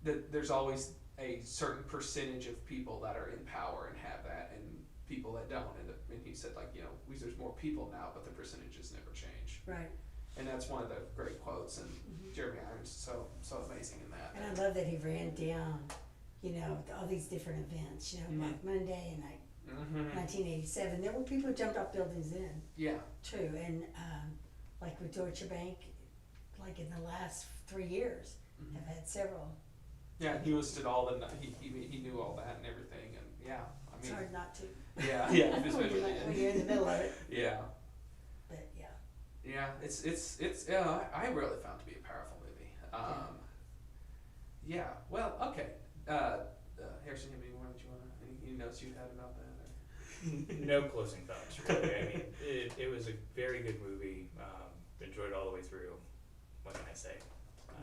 that there's always a certain percentage of people that are in power and have that, and people that don't. And he said, like, there's more people now, but the percentages never change. Right. And that's one of the great quotes, and Jeremy Irons is so amazing in that. And I love that he ran down, all these different events, Black Monday and like 1987. There were people who jumped off buildings then. Yeah. Too. And like with Deutsche Bank, like in the last 3 years, have had several. Yeah, he listed all he knew all that and everything, and yeah, I It's mean, hard not to. yeah, especially when you're in the middle of it. Yeah. But yeah. Yeah, it's I really found it to be a powerful movie. Yeah. Well, okay. Harrison, any more that you want? Any notes you had about that? Or? No closing thoughts, really. I mean, it was a very good movie. Enjoyed it all the way through. What can I say?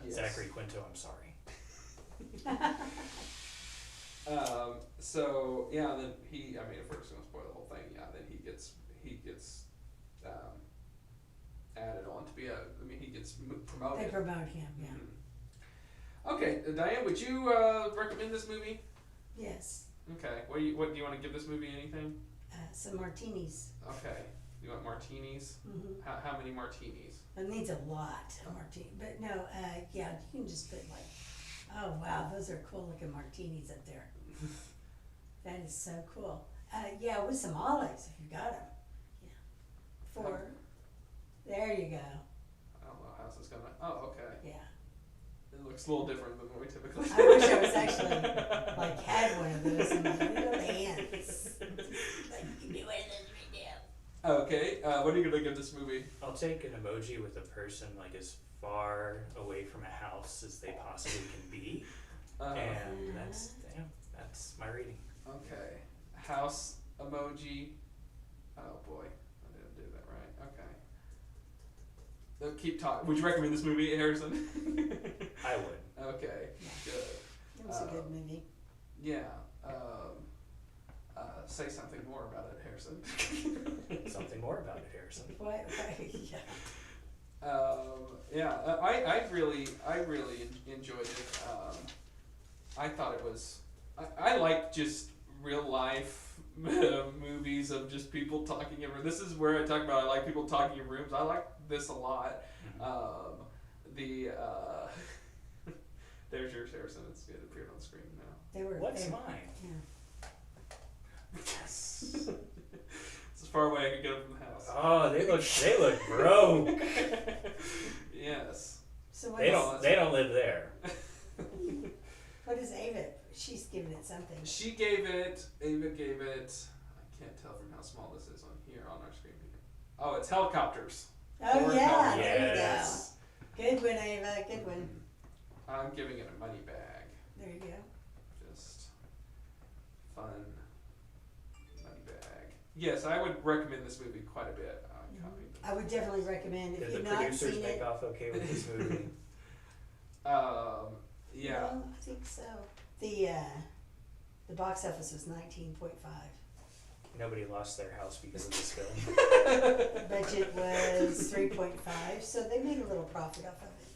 Yes. Zachary Quinto, I'm sorry. So yeah, then if we're just gonna spoil the whole thing, yeah, then he gets added on to be he gets promoted. They promote him, yeah. Mm-hmm. Okay, Diane, would you recommend this movie? Yes. Okay, what do you want to give this movie? Anything? Some martinis. Okay, You want martinis? Mm-hmm. How many martinis? It needs a lot of martini, but no, yeah, you can just put like, oh wow, those are cool looking martinis up there. That is so cool. Yeah, with some olives if you got them. Yeah. 4. There you go. I don't know how this is gonna. Oh, okay. Yeah. It looks a little different than what we typically. I wish I was actually like had one of those in my little hands. Like you can do one of those right now. Okay. What are you gonna give this movie? I'll take an emoji with a person like as far away from a house as they possibly can be, and that's my rating. Okay. House emoji. Oh boy, I didn't do that right. Okay. Keep talking. Would you recommend this movie, Harrison? I would. Okay. Good. It was a good movie. Yeah. Say something more about it, Harrison. Something more about it, Harrison. What? Yeah. I really enjoyed it. I thought it was. I like just real life movies of just people talking in rooms. This is where I talk about I like people talking in rooms. I like this a lot. There's yours, Harrison. It appeared on the screen now. They were. What's they, mine? Yeah. Yes. It's as far away I could get from the house. Oh, they look broke. Yes. So what They don't live there. What is Ava? She's giving it something. Ava gave it, I can't tell from how small this is on here on our screen here. Oh, it's helicopters. Oh Or yeah, helicopters. there you Yes. go. Good one, Ava. Good one. I'm giving it a money bag. There you go. Just fun money bag. Yes, I would recommend this movie quite a bit. I would definitely recommend if Did you've the not producers seen make it. off okay with this movie? Yeah. Well, I think so. The box office was 19.5. Nobody lost their house because of this film. Budget was 3.5, so they made a little profit off of it.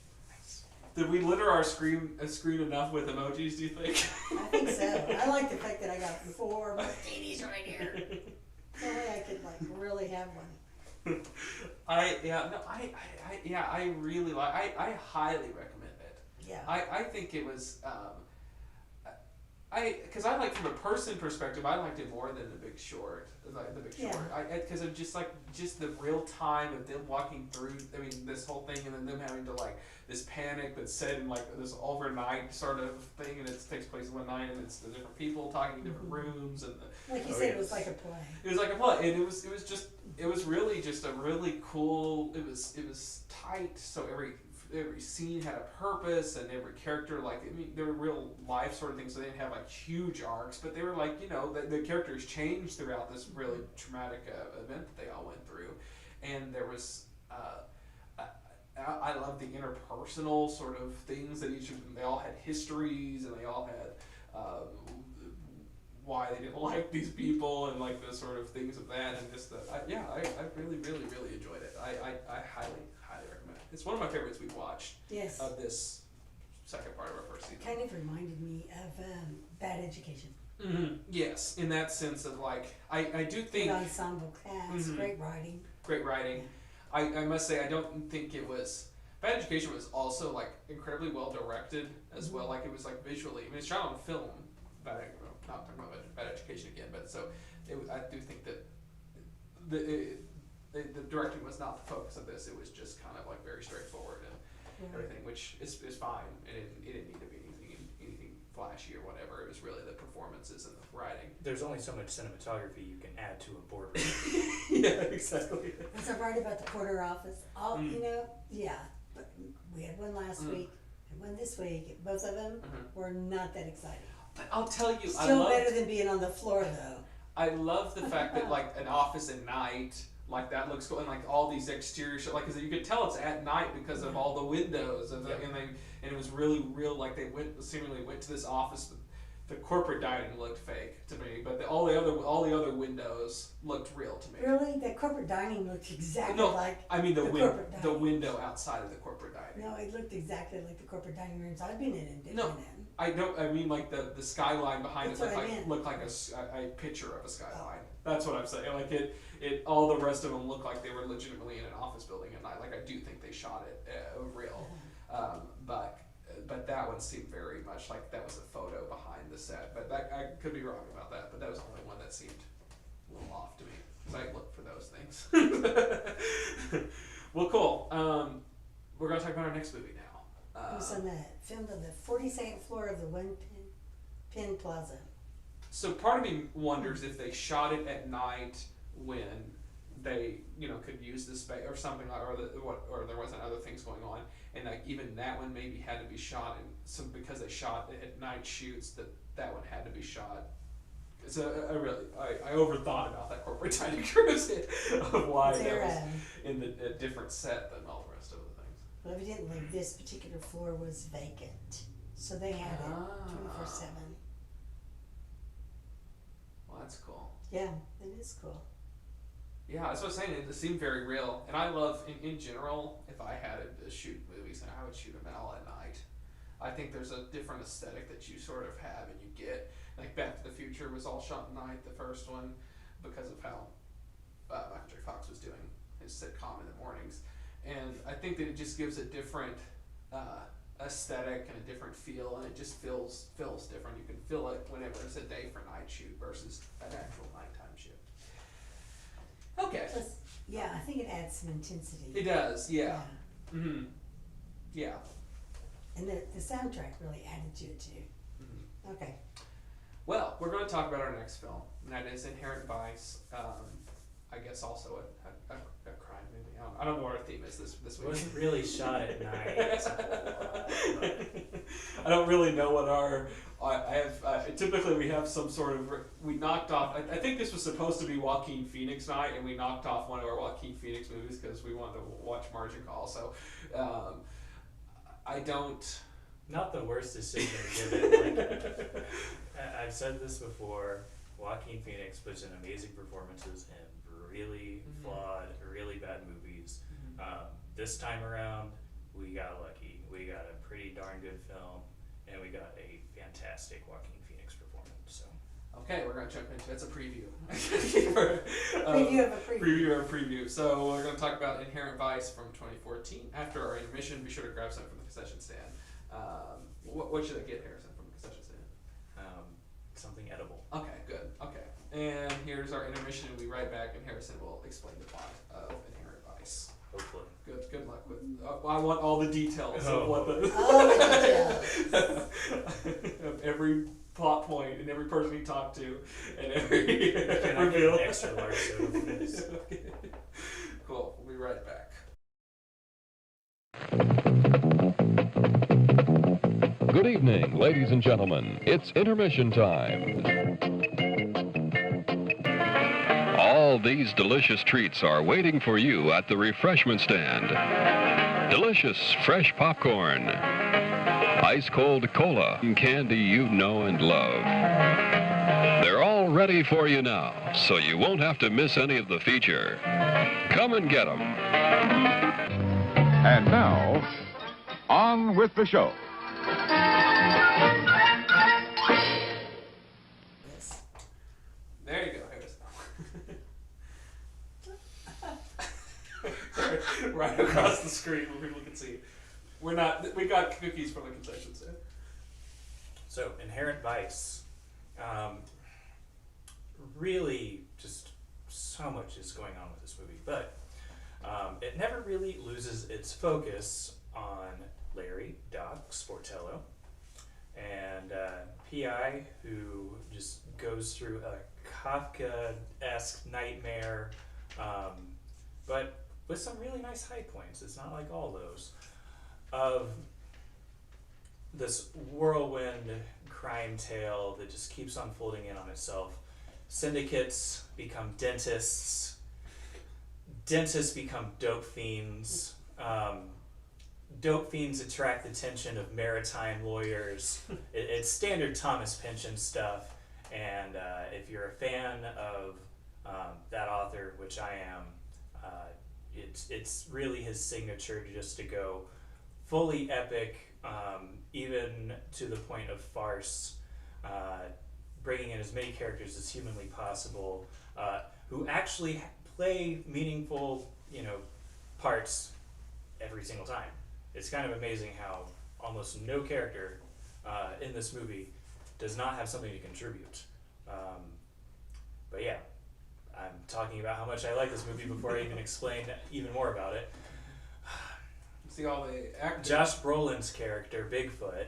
Did we litter our screen enough with emojis, do you think? I think so. I like the fact that I got 4 martinis right here. That way I could like really have one. I really like. I highly recommend it. Yeah. I think it was. Because I like from a person perspective, I liked it more than The Big Short. Like The Big Short. Because of just the real time of them walking through. I mean, this whole thing, and then them having to like this panic that's set in like this overnight sort of thing, and it takes place one night, and it's the different people talking in different rooms, and Like you said, it was like a play. it was like a play, and it was really just a really cool. It was tight, so every scene had a purpose, and every character, like, I mean, they were real life sort of things, so they didn't have like huge arcs, but they were like, you know, the characters changed throughout this really traumatic event that they all went through, and there was I love the interpersonal sort of things that each of them, they all had histories, and they all had why they didn't like these people, and like the sort of things of that, and just I really enjoyed it. I highly recommend it. It's one of my favorites we've watched. Yes. Of this second part of our first season. Kind of reminded me of Bad Education. Mm-hmm. Yes, in that sense of like, I do think Good ensemble cast, great writing. Great writing. I must say, I don't think it was. Bad Education was also like incredibly well directed as well. Like it was like visually. I mean, it's shot on film. Not talking about Bad Education again, but so I do think that the directing was not the focus of this. It was just kind of like very straightforward and everything, which is fine. It didn't need to be anything flashy or whatever. It was really the performances and the writing. There's only so much cinematography you can add to a boardroom. Yeah, exactly. Was I right about the corner office? You know, yeah. But we had one last week and one this week. Both of them were not that exciting. But I'll tell you, Still better than being on the floor, though. I love the fact that like an office at night, like that looks cool, and like all these exterior shit, like cause you could tell it's at night because of all the windows, and it was really real. Like they seemingly went to this office the corporate dining looked fake to me, but all the other windows looked real to me. Really? The corporate dining looked exactly No, like I mean corporate dining. the window outside of the corporate dining. No, it looked exactly like the corporate dining rooms I've been in and been No. in. I don't. I mean, like the skyline behind That's it what I meant. looked like a picture of a skyline. That's what I'm saying. Like it. All the rest of them looked like they were legitimately in an office building at night. Like I do think they shot it real, but that one seemed very much like that was a photo behind the set. But I could be wrong about that. But that was the only one that seemed a little off to me because I look for those things. Well, cool. We're gonna talk about our next movie now. It was filmed on the 42nd floor of the One Penn Plaza. So part of me wonders if they shot it at night when they, could use the space or something, or there wasn't other things going on, and like even that one maybe had to be shot because they shot it at night shoots that one had to be shot. So I overthought about that corporate dining cruise of why that was in a different set than all the rest of the things. Well, evidently this particular floor was vacant, so they had it 24/7. Well, that's cool. Yeah, it is cool. Yeah, that's what I was saying. It seemed very real, and I love in general. If I had to shoot movies, I would shoot them all at night. I think there's a different aesthetic that you sort of have and you get. Like Back to the Future was all shot at night, the first one, because of how Michael J. Fox was doing his sitcom in the mornings, and I think that it just gives a different aesthetic and a different feel, and it just feels different. You can feel it whenever it's a day for night shoot versus an actual nighttime shoot. Okay. Plus, yeah, I think it adds some intensity. It does, yeah. Mm-hmm. Yeah. And the soundtrack really added to it too. Mm-hmm. Okay. Well, we're going to talk about our next film, and that is Inherent Vice. I guess also a crime movie. I don't know what our theme is this It week. wasn't really shot at night. It's a whole lot, I don't really know what I have. Typically, we have some sort of. We knocked off. I think this was supposed to be Joaquin Phoenix night, and we knocked off one of our Joaquin Phoenix movies because we wanted to watch Margin Call. So, I don't. Not the worst decision given. Like, I've said this before. Joaquin Phoenix puts in amazing performances in really flawed, really bad movies. This time around, we got lucky. We got a pretty darn good film, and we got a fantastic Joaquin Phoenix performance. So. Okay, we're gonna jump into it's a preview. Preview of a preview. Preview of a preview. So we're gonna talk about Inherent Vice from 2014. After our intermission, be sure to grab something from the concession stand. What should I get, Harrison, from the concession stand? Something edible. Okay, good. Okay, and here's our intermission. We'll be right back, and Harrison will explain the plot of Inherent Vice. Hopefully. Good luck with. I want all the details of what the. All the details. Of every plot point and every person you talk to and every Can I get reveal. an extra large soda, please? Okay. Cool. We'll be right back. Good evening, ladies and gentlemen. It's intermission time. All these delicious treats are waiting for you at the refreshment stand. Delicious fresh popcorn, ice-cold cola, and candy you know and love. They're all ready for you now, so you won't have to miss any of the feature. Come and get them. And now, on with the show. There you go, Harrison. Right across the screen where people can see. We got cookies from the concession stand. So, Inherent Vice. Really, just so much is going on with this movie, but it never really loses its focus on Larry, Doc Sportello, and PI, who just goes through a Kafka-esque nightmare, but with some really nice high points. It's not like all those. Of this whirlwind crime tale that just keeps unfolding in on itself. Syndicates become dentists. Dentists become dope fiends. dope fiends attract the attention of maritime lawyers. It's standard Thomas Pynchon stuff, and if you're a fan of that author, which I am, it's really his signature just to go fully epic, even to the point of farce, bringing in as many characters as humanly possible, who actually play meaningful, parts every single time. It's kind of amazing how almost no character in this movie does not have something to contribute. But yeah, I'm talking about how much I like this movie before I even explain even more about it. See all the actors. Josh Brolin's character, Bigfoot.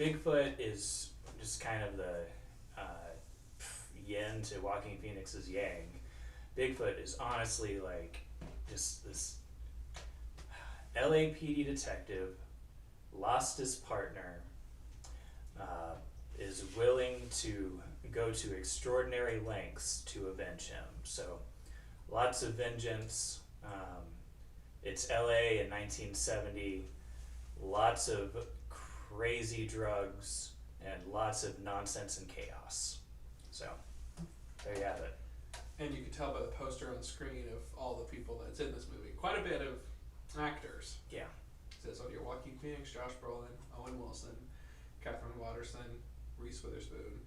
Bigfoot is just kind of the yin to Joaquin Phoenix's yang. Bigfoot is honestly like just this LAPD detective, lost his partner, is willing to go to extraordinary lengths to avenge him. So lots of vengeance. It's LA in 1970, lots of crazy drugs and lots of nonsense and chaos. So there you have it. And you can tell by the poster on the screen of all the people that's in this movie. Quite a bit of actors. Yeah. It says on your Joaquin Phoenix, Josh Brolin, Owen Wilson, Catherine Watterson, Reese Witherspoon,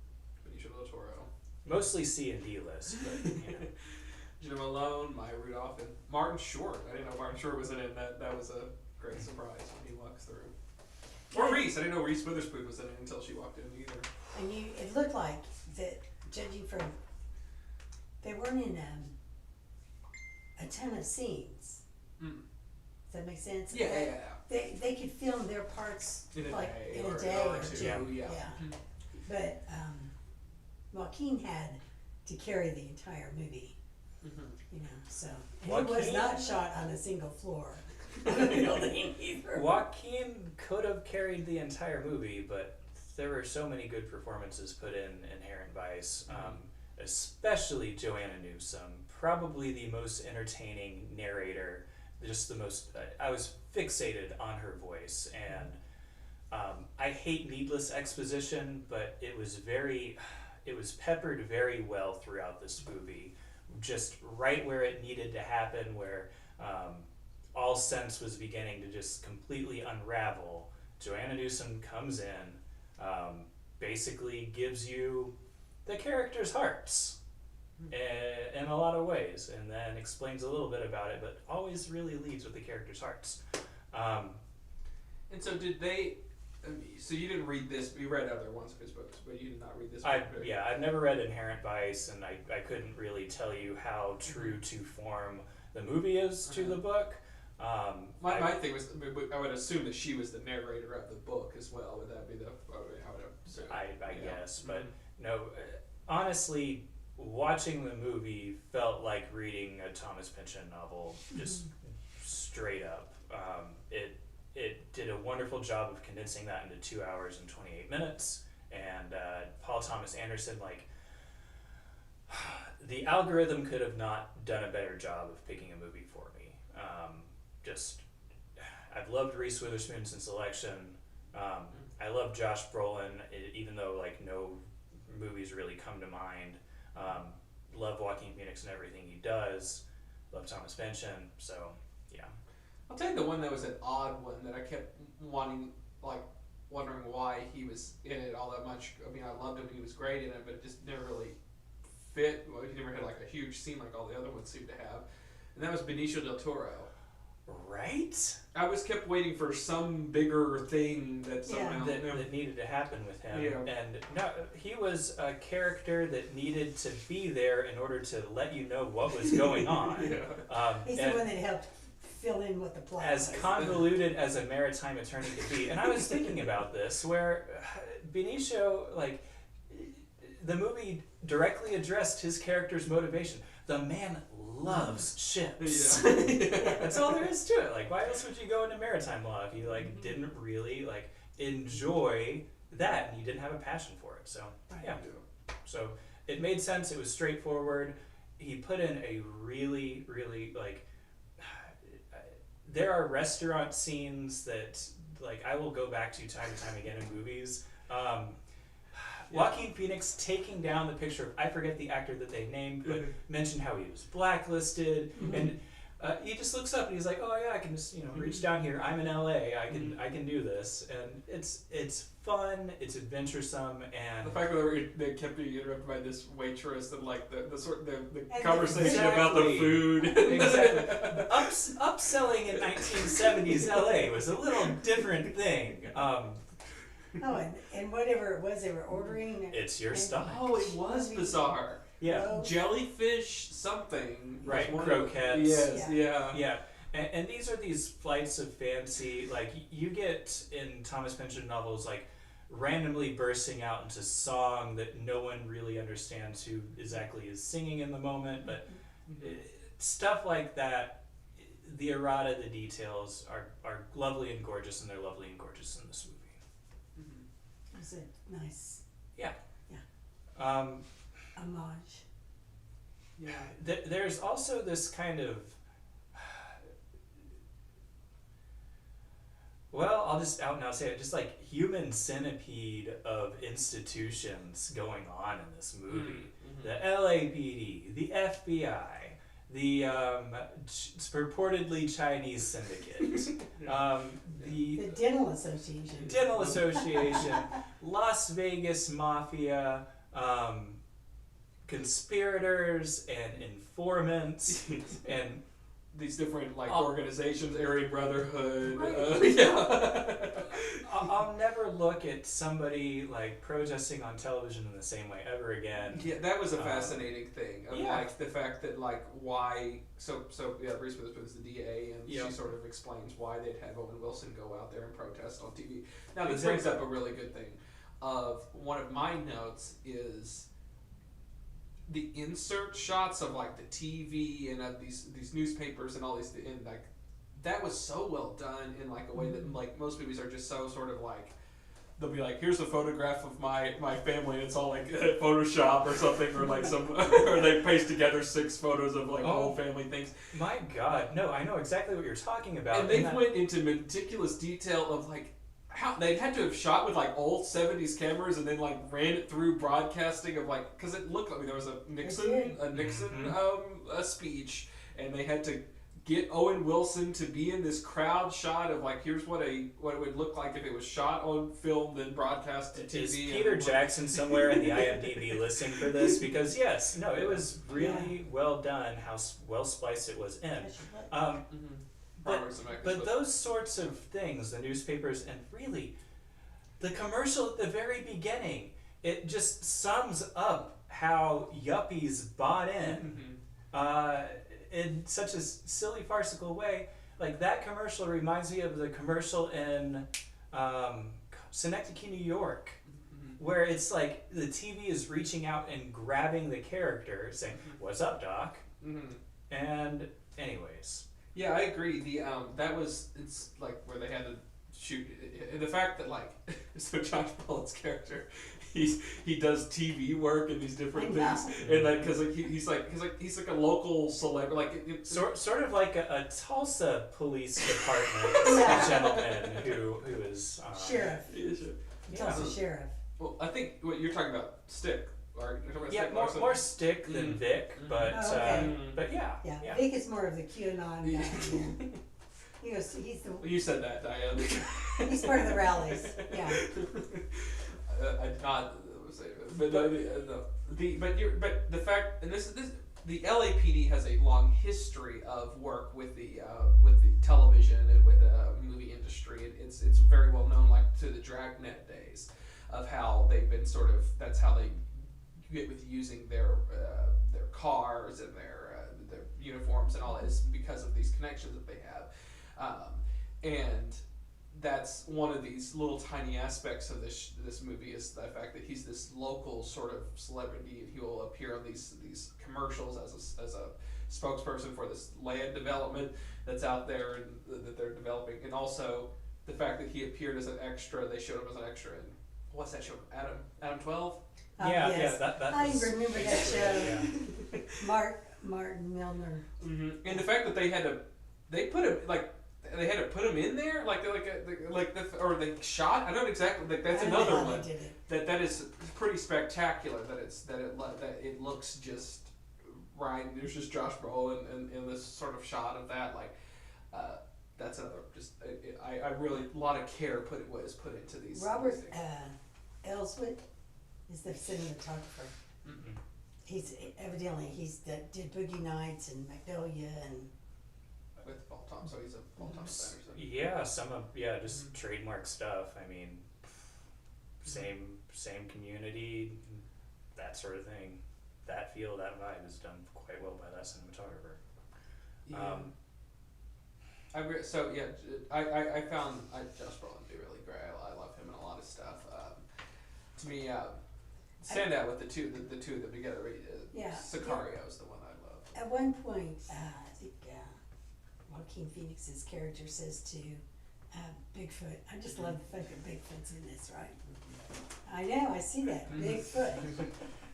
Benicio del Toro. Mostly C and D list, but Jim Malone, Maya Rudolph, and Martin Short. I didn't know Martin Short was in it. That was a great surprise when he walks through. Or Reese. I didn't know Reese Witherspoon was in it until she walked in either. And it looked like that, judging from, they weren't in a ton of scenes. Mm. Does that make sense? Yeah. They could film their parts In a like day in or a day or two. two. Yeah. Yeah. But Joaquin had to carry the entire movie. Mm-hmm. So and it was Joaquin- not shot on a single floor of the building either. Joaquin could have carried the entire movie, but there were so many good performances put in Inherent Vice, especially Joanna Newsom, probably the most entertaining narrator, just the most, I was fixated on her voice, and I hate needless exposition, but it was peppered very well throughout this movie, just right where it needed to happen, where all sense was beginning to just completely unravel. Joanna Newsom comes in, basically gives you the characters' hearts in a lot of ways, and then explains a little bit about it, but always really leads with the characters' hearts. And so did they? So you didn't read this? You read other ones of his books, but you did not read this. I've never read Inherent Vice, and I couldn't really tell you how true to form the movie is to the book. My thing was, I would assume that she was the narrator of the book as well. Would that be the? I guess, but no. Honestly, watching the movie felt like reading a Thomas Pynchon novel, just straight up. It did a wonderful job of condensing that into 2 hours and 28 minutes. And Paul Thomas Anderson, the algorithm could have not done a better job of picking a movie for me. I've loved Reese Witherspoon since Election. I love Josh Brolin, even though no movies really come to mind. Love Joaquin Phoenix and everything he does. Love Thomas Pynchon. So yeah. I'll tell you the one that was an odd one that I kept wondering why he was in it all that much. I mean, I loved him; he was great in it, but it just never really fit. Well, he never had a huge scene like all the other ones seemed to have, and that was Benicio del Toro. Right? I kept waiting for some bigger thing that somehow that needed to happen with him. Yeah. And no, he was a character that needed to be there in order to let you know what was going on. He's the one that helped fill in what the plot as was. convoluted as a maritime attorney could be. And I was thinking about this, where Benicio, the movie directly addressed his character's motivation. The man loves ships. That's all there is to it. Why else would you go into maritime law if you didn't really enjoy that and you didn't have a passion for it? So yeah. So it made sense. It was straightforward. He put in a really, really there are restaurant scenes that like I will go back to time and time again in movies. Joaquin Phoenix taking down the picture of, I forget the actor that they named, but mentioned how he was blacklisted, and he just looks up and he's like, oh yeah, I can just reach down here. I'm in LA. I can do this, and it's fun. It's adventuresome, and the fact that they kept being interrupted by this waitress and like the And conversation about the food. Exactly. Upselling in 1970s LA was a little different thing. And whatever it was they were ordering. It's your stomach. Oh, it was bizarre. Yeah. Jellyfish something. Right. Was one Croquettes. Yes. Yeah. Yeah. And these are these flights of fancy, like you get in Thomas Pynchon novels, like randomly bursting out into song that no one really understands who exactly is singing in the moment, but stuff like that, the errata, the details are lovely and gorgeous, and they're lovely and gorgeous in this movie. Is it nice? Yeah. Homage. Yeah. There's also this kind of, well, I'll just out now say it, just like human centipede of institutions going on in this movie. The LAPD, the FBI, the purportedly Chinese syndicate, The Dental Association. Las Vegas Mafia, conspirators and informants, and these different organizations, Aryan Brotherhood. I'll never look at somebody like protesting on television in the same way ever again. Yeah, that was a fascinating thing. Of, like the fact that why Reese Witherspoon is the DA, and she sort of explains why they'd have Owen Wilson go out there and protest on TV. Now this brings up a really good thing. Of one of my notes is the insert shots of the TV and of these newspapers and all these, and that was so well done in a way that most movies are just so sort of they'll be here's a photograph of my family, and it's all Photoshop or something, or some or they paste together 6 photos of whole family things. My God, no, I know exactly what you're talking about. And they went into meticulous detail of how they had to have shot with old 70s cameras and then ran it through broadcasting of because it looked there was a Nixon a speech, and they had to get Owen Wilson to be in this crowd shot of here's what it would look like if it was shot on film then broadcast to TV. Is Peter Jackson somewhere in the IMDb listening for this? Because it was really well done how well spliced it was in. But those sorts of things, the newspapers, and really the commercial at the very beginning, it just sums up how yuppies bought in such a silly, farcical way. That commercial reminds me of the commercial in Synecdoche, New York, where it's the TV is reaching out and grabbing the character, saying, "What's up, Doc?" And anyways. Yeah, I agree. It's where they had to shoot, the fact that so Josh Brolin's character, he does TV work and these different things, and because he's like a local celebrity, sort of like a Tulsa police department gentleman who is sheriff. Tulsa Yeah. sheriff. Well, I think what you're talking about, Stick. More Stick than Vic, but but yeah. Vic is more of the QAnon guy. He's You said that, Diane. he's part of the rallies. Yeah. I did not say it, but the fact, and this the LAPD has a long history of work with the television and with the movie industry. It's very well known, to the Dragnet days, of how they've been that's how they get with using their cars and their uniforms and all that, is because of these connections that they have, and that's one of these little tiny aspects of this movie, is the fact that he's this local sort of celebrity, and he will appear on these commercials as a spokesperson for this land development that's out there and that they're developing, and also the fact that he appeared as an extra. They showed him as an extra in what's that show? Adam 12. Yes. That I was remember that show. Martin Milner. And the fact that they put him they had to put him in there, or they shot. I don't exactly like. That's I don't know another how one they did it. that is pretty spectacular. That it looks just right. There's just Josh Brolin and this sort of shot of that that's another I really a lot of care was put into these. Robert things. Elswit is the cinematographer. Mm-hmm. He's did Boogie Nights and Magnolia and With Paul Thomas, so he's a Paul Thomas Anderson. Yeah, just trademark stuff. I mean, same Community, that sort of thing. That feel, that vibe is done quite well by that cinematographer. Yeah. I found Josh Brolin to be really great. I love him in a lot of stuff. To me, stand out with the two of them together. Sicario is the one I love. at one point, I think Joaquin Phoenix's character says to Bigfoot, I just love the fact that Bigfoot's in this, right? I know, I see that, Bigfoot.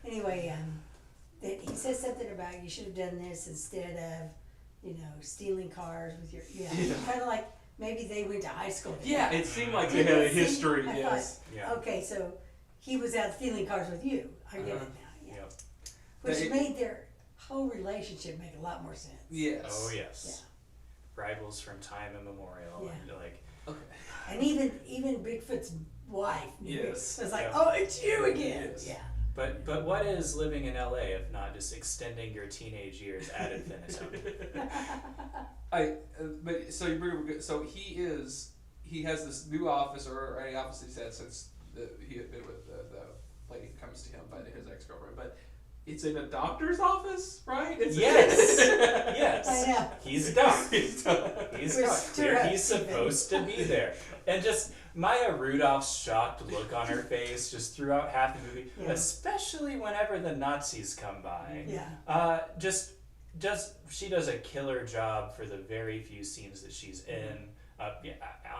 Anyway, that he says something about you should have done this instead of, stealing cars with your, kind of like maybe they went to high school together. Yeah, it seemed like they had a history. I Yes. thought, Yeah. okay, so he was out stealing cars with you. I get it now, yeah. Yep. Which made their whole relationship make a lot more sense. Yes. Oh yes. Rivals from time immemorial. Yeah. And like, Okay. And even Bigfoot's wife Yes. was like, Yeah. oh, it's you again. Yes. Yeah. but what is living in LA if not just extending your teenage years ad infinitum? He has this new office or any office he's had since he had been with the lady who comes to him, but his ex-girlfriend, but it's in a doctor's office, right? Yes. Yes. I know. He's a doc. He's done. He's We're not stirred there. up He's even. supposed to be there. And just Maya Rudolph's shocked look on her face just throughout half the movie, Yeah. especially whenever the Nazis come by. Yeah. She does a killer job for the very few scenes that she's in.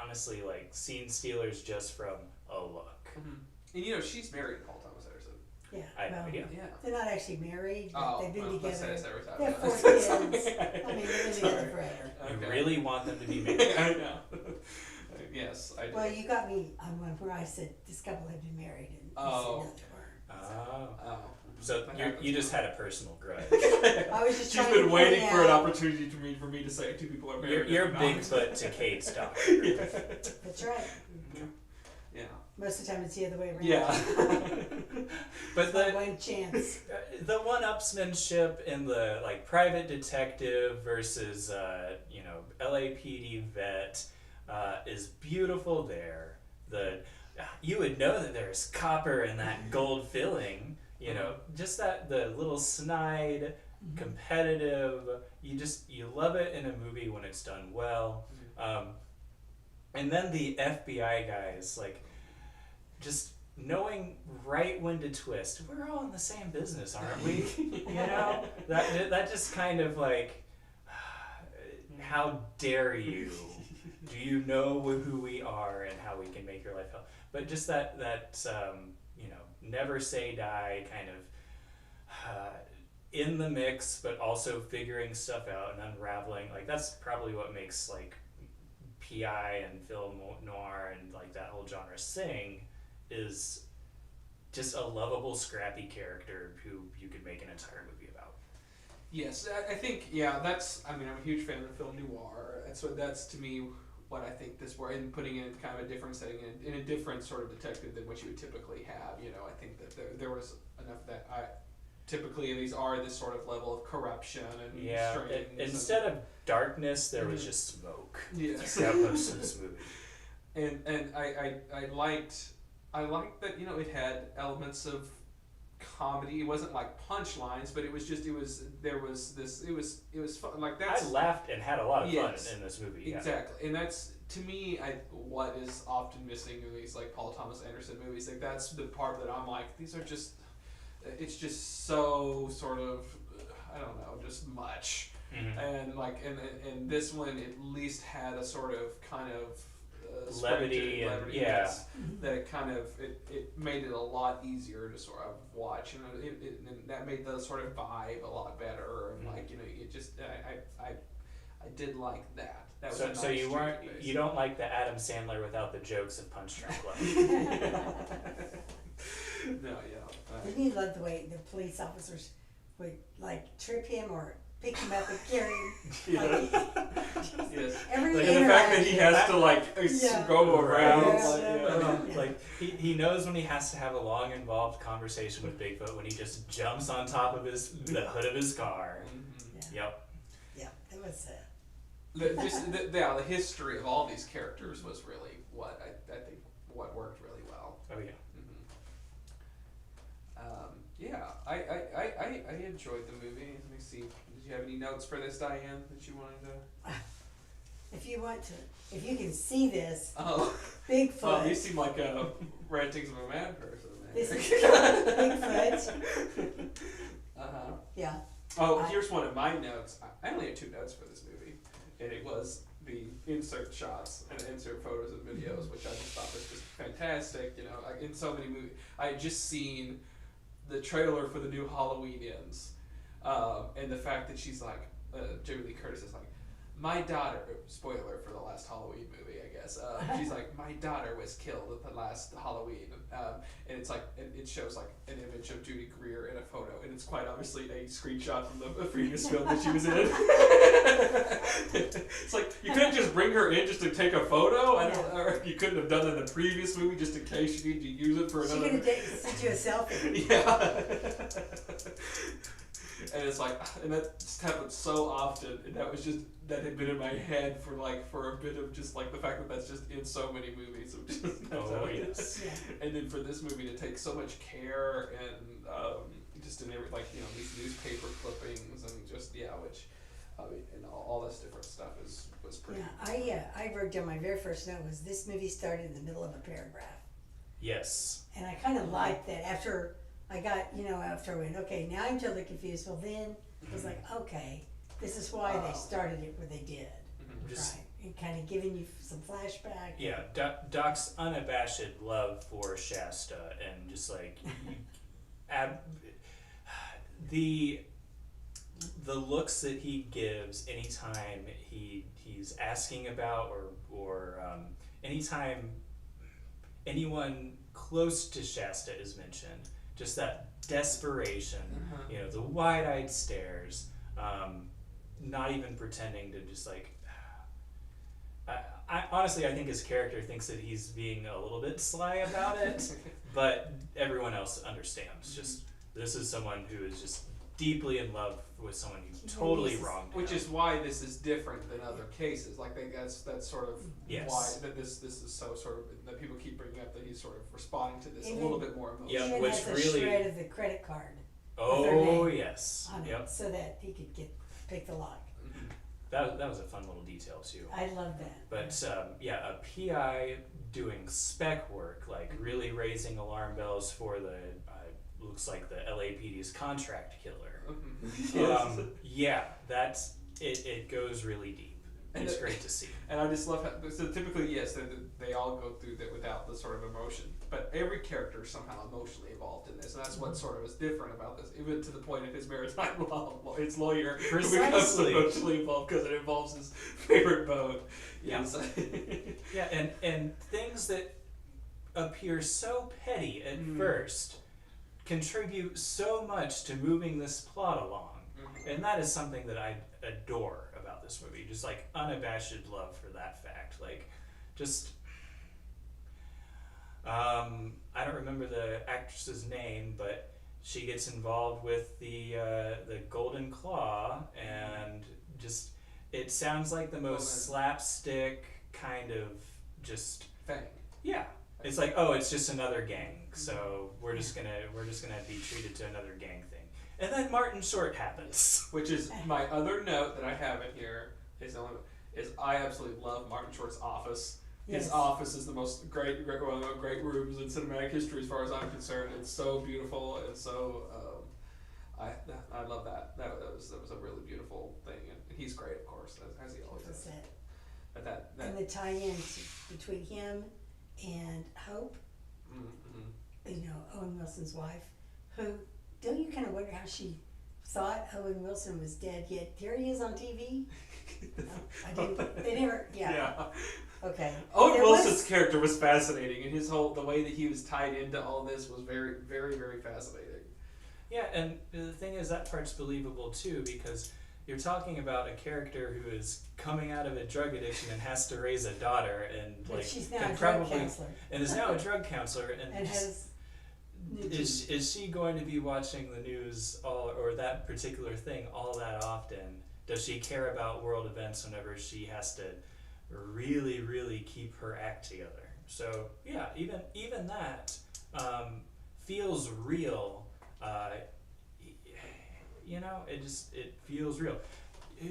Honestly, like scene stealers just from a look. Mm-hmm. And she's married to Paul Thomas Anderson. Yeah. I have no well, idea. Yeah. They're not actually married, but Oh, they've been well, let's say together. it's every time. They have 4 Sorry. kids. I mean, they've been together forever. You Okay. really want them to be married. I know. Yes, I do. Well, you got me on one where I said this couple had been married, and you Oh. said no, they weren't. Oh. Oh. So That you happens. just had a personal grudge. I was just She's trying to been waiting point for an out- opportunity for me to say two people are married. You're and not. Bigfoot to Cade's doctor. That's right. Yeah. Most of the time, it's the other way around. Yeah. But It's my one chance. the one-upsmanship in the like private detective versus LAPD vet is beautiful there. You would know that there's copper in that gold filling. Just the little snide, competitive. You love it in a movie when it's done well. And then the FBI guys, like, just knowing right when to twist. We're all in the same business, aren't we? That just kind of like, how dare you? Do you know who we are and how we can make your life hell? But just that never say die kind of in the mix, but also figuring stuff out and unraveling. Like that's probably what makes like PI and film noir and like that whole genre sing, is just a lovable, scrappy character who you could make an entire movie about. Yes, I think I'm a huge fan of film noir. That's to me what I think this were, and putting it in kind of a different setting, in a different sort of detective than what you would typically have. I think that there was enough that typically these are this sort of level of corruption and strings. Instead of darkness, there was just smoke. Yes. Throughout most of this movie. And I liked that it had elements of comedy. It wasn't like punchlines, but it was fun. Like that's I laughed and had a lot of Yes. fun in this movie. Yeah. exactly, and that's to me what is often missing in these like Paul Thomas Anderson movies. Like that's the part that I'm like, these are just, it's just so sort of, I don't know, just much. Mhm. And like and this one at least had a sort of kind of Levity and levity, yeah. yes, that it kind of it made it a lot easier to sort of watch, and that made the sort of vibe a lot better, and like it just I did like that. That was So, a so nice you weren't, change of you don't like the Adam Sandler without the jokes of Punch Drunk Love. No, yeah. Didn't you love the way the police officers would like trip him or pick him up and carry him? Like, Yes. every Like, and the fact that he interaction. has to like Yeah. go around. Yeah. Like, Yeah. Like he knows when he has to have a long, involved conversation with Bigfoot when he just jumps on top of the hood of his car. Mhm. Yeah. Yep. Yeah, it was. The history of all these characters was really what I think what worked really well. Oh yeah. Yeah, I enjoyed the movie. Let me see. Did you have any notes for this, Diane, that you wanted to? If you want to, if you can see this, Oh, Bigfoot. well, you seem like rantings of a mad person. Man. This is Bigfoot. Yeah. Oh, here's one of my notes. I only had 2 notes for this movie, and it was the insert shots and insert photos and videos, which I just thought was just fantastic. You know, in so many movies, I had just seen the trailer for the new Halloween Ends, and the fact that she's like, Jamie Lee Curtis is like, my daughter. Spoiler for the last Halloween movie, I guess. She's like, my daughter was killed at the last Halloween, and it's like it shows like an image of Judy Greer in a photo, and it's quite obviously a screenshot from the previous film that she was in. It's like you couldn't just bring her in just to take a photo, or you couldn't have done it in the previous movie just in case you need to use it for She another. could have sent you a selfie. Yeah. And it's like, and that just happened so often, and that had been in my head for a bit of just like the fact that that's just in so many movies. So just that's how it is. Yeah. And then for this movie to take so much care and just in every, like, you know, these newspaper clippings and just which and all this different stuff was pretty. Yeah, I wrote down my very first note was this movie started in the middle of a paragraph, Yes. and I kind of liked that. After I got, after I went, okay, now I'm totally confused. Well, then it was like, okay, this is why they started it where they did, Just- right? And kind of giving you some flashback. Yeah, Doc's unabashed love for Shasta and just like the looks that he gives anytime he's asking about or anytime anyone close to Shasta is mentioned, just that desperation, the wide-eyed stares, not even pretending to just like. I honestly, I think his character thinks that he's being a little bit sly about it, but everyone else understands. Just this is someone who is just deeply in love with someone who totally wronged him. Which is why this is different than other cases. Like that's sort of Yes. why that this is so sort of that people keep bringing up that he's sort of responding to this Even- a little bit more emotionally. Yeah, Even which has a really- shred of the credit card Oh yes, on yep. it so that he could pick the lock. That was a fun little detail too. I love that. But a PI doing spec work, like really raising alarm bells for the looks like the LAPD's contract killer. That's it. It goes really deep. And It's great to see. And I just love how, so typically, yes, they all go through that without the sort of emotion, but every character is somehow emotionally involved in this, and that's what sort of is different about this, even to the point of his maritime law, his lawyer who becomes Precisely. emotionally involved because it involves his favorite boat. Yeah. So- Yeah, and things that appear so petty at first contribute so much to moving this plot along, and that is something that I adore about this movie. Just like unabashed love for that fact. Like, just I don't remember the actress's name, but she gets involved with the Golden Claw, and just it sounds like the most slapstick kind of just Thing. yeah. It's like, oh, it's just another gang, so we're just gonna be treated to another gang thing, and then Martin Short happens. Which is my other note that I have in here is I absolutely love Martin Short's office. His Yes. office is the most great one of the great rooms in cinematic history, as far as I'm concerned. It's so beautiful and so I love that. That was a really beautiful thing, and he's great, of course, as he always That's is. it. But that And the tie-ins between him and Hope, Owen Wilson's wife, who, don't you kind of wonder how she thought Owen Wilson was dead, yet here he is on TV. I didn't. They never. Yeah. Okay. Owen There Wilson's was- character was fascinating, and the way that he was tied into all this was very, very, very fascinating. Yeah, and the thing is, that part's believable too, because you're talking about a character who is coming out of a drug addiction and has to raise a daughter, and But like, she's now and a drug probably, counselor and is now a drug counselor, and, and has. is she going to be watching the news or that particular thing all that often? Does she care about world events whenever she has to really, really keep her act together? So yeah, even that feels real. It feels real.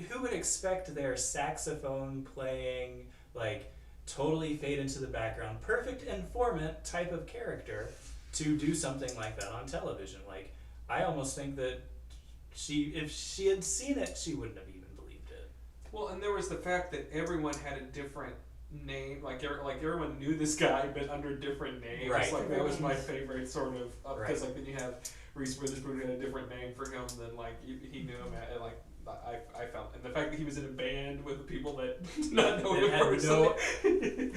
Who would expect their saxophone playing, like, totally fade into the background, perfect informant type of character to do something like that on television? Like, I almost think that if she had seen it, she wouldn't have even believed it. Well, and there was the fact that everyone had a different name, like everyone knew this guy, but under different names. Right. Like that was my favorite sort of, because Right. like then you have Reese Witherspoon had a different name for him than like he knew him at, like. I felt, and the fact that he was in a band with people that did not know him That had personally.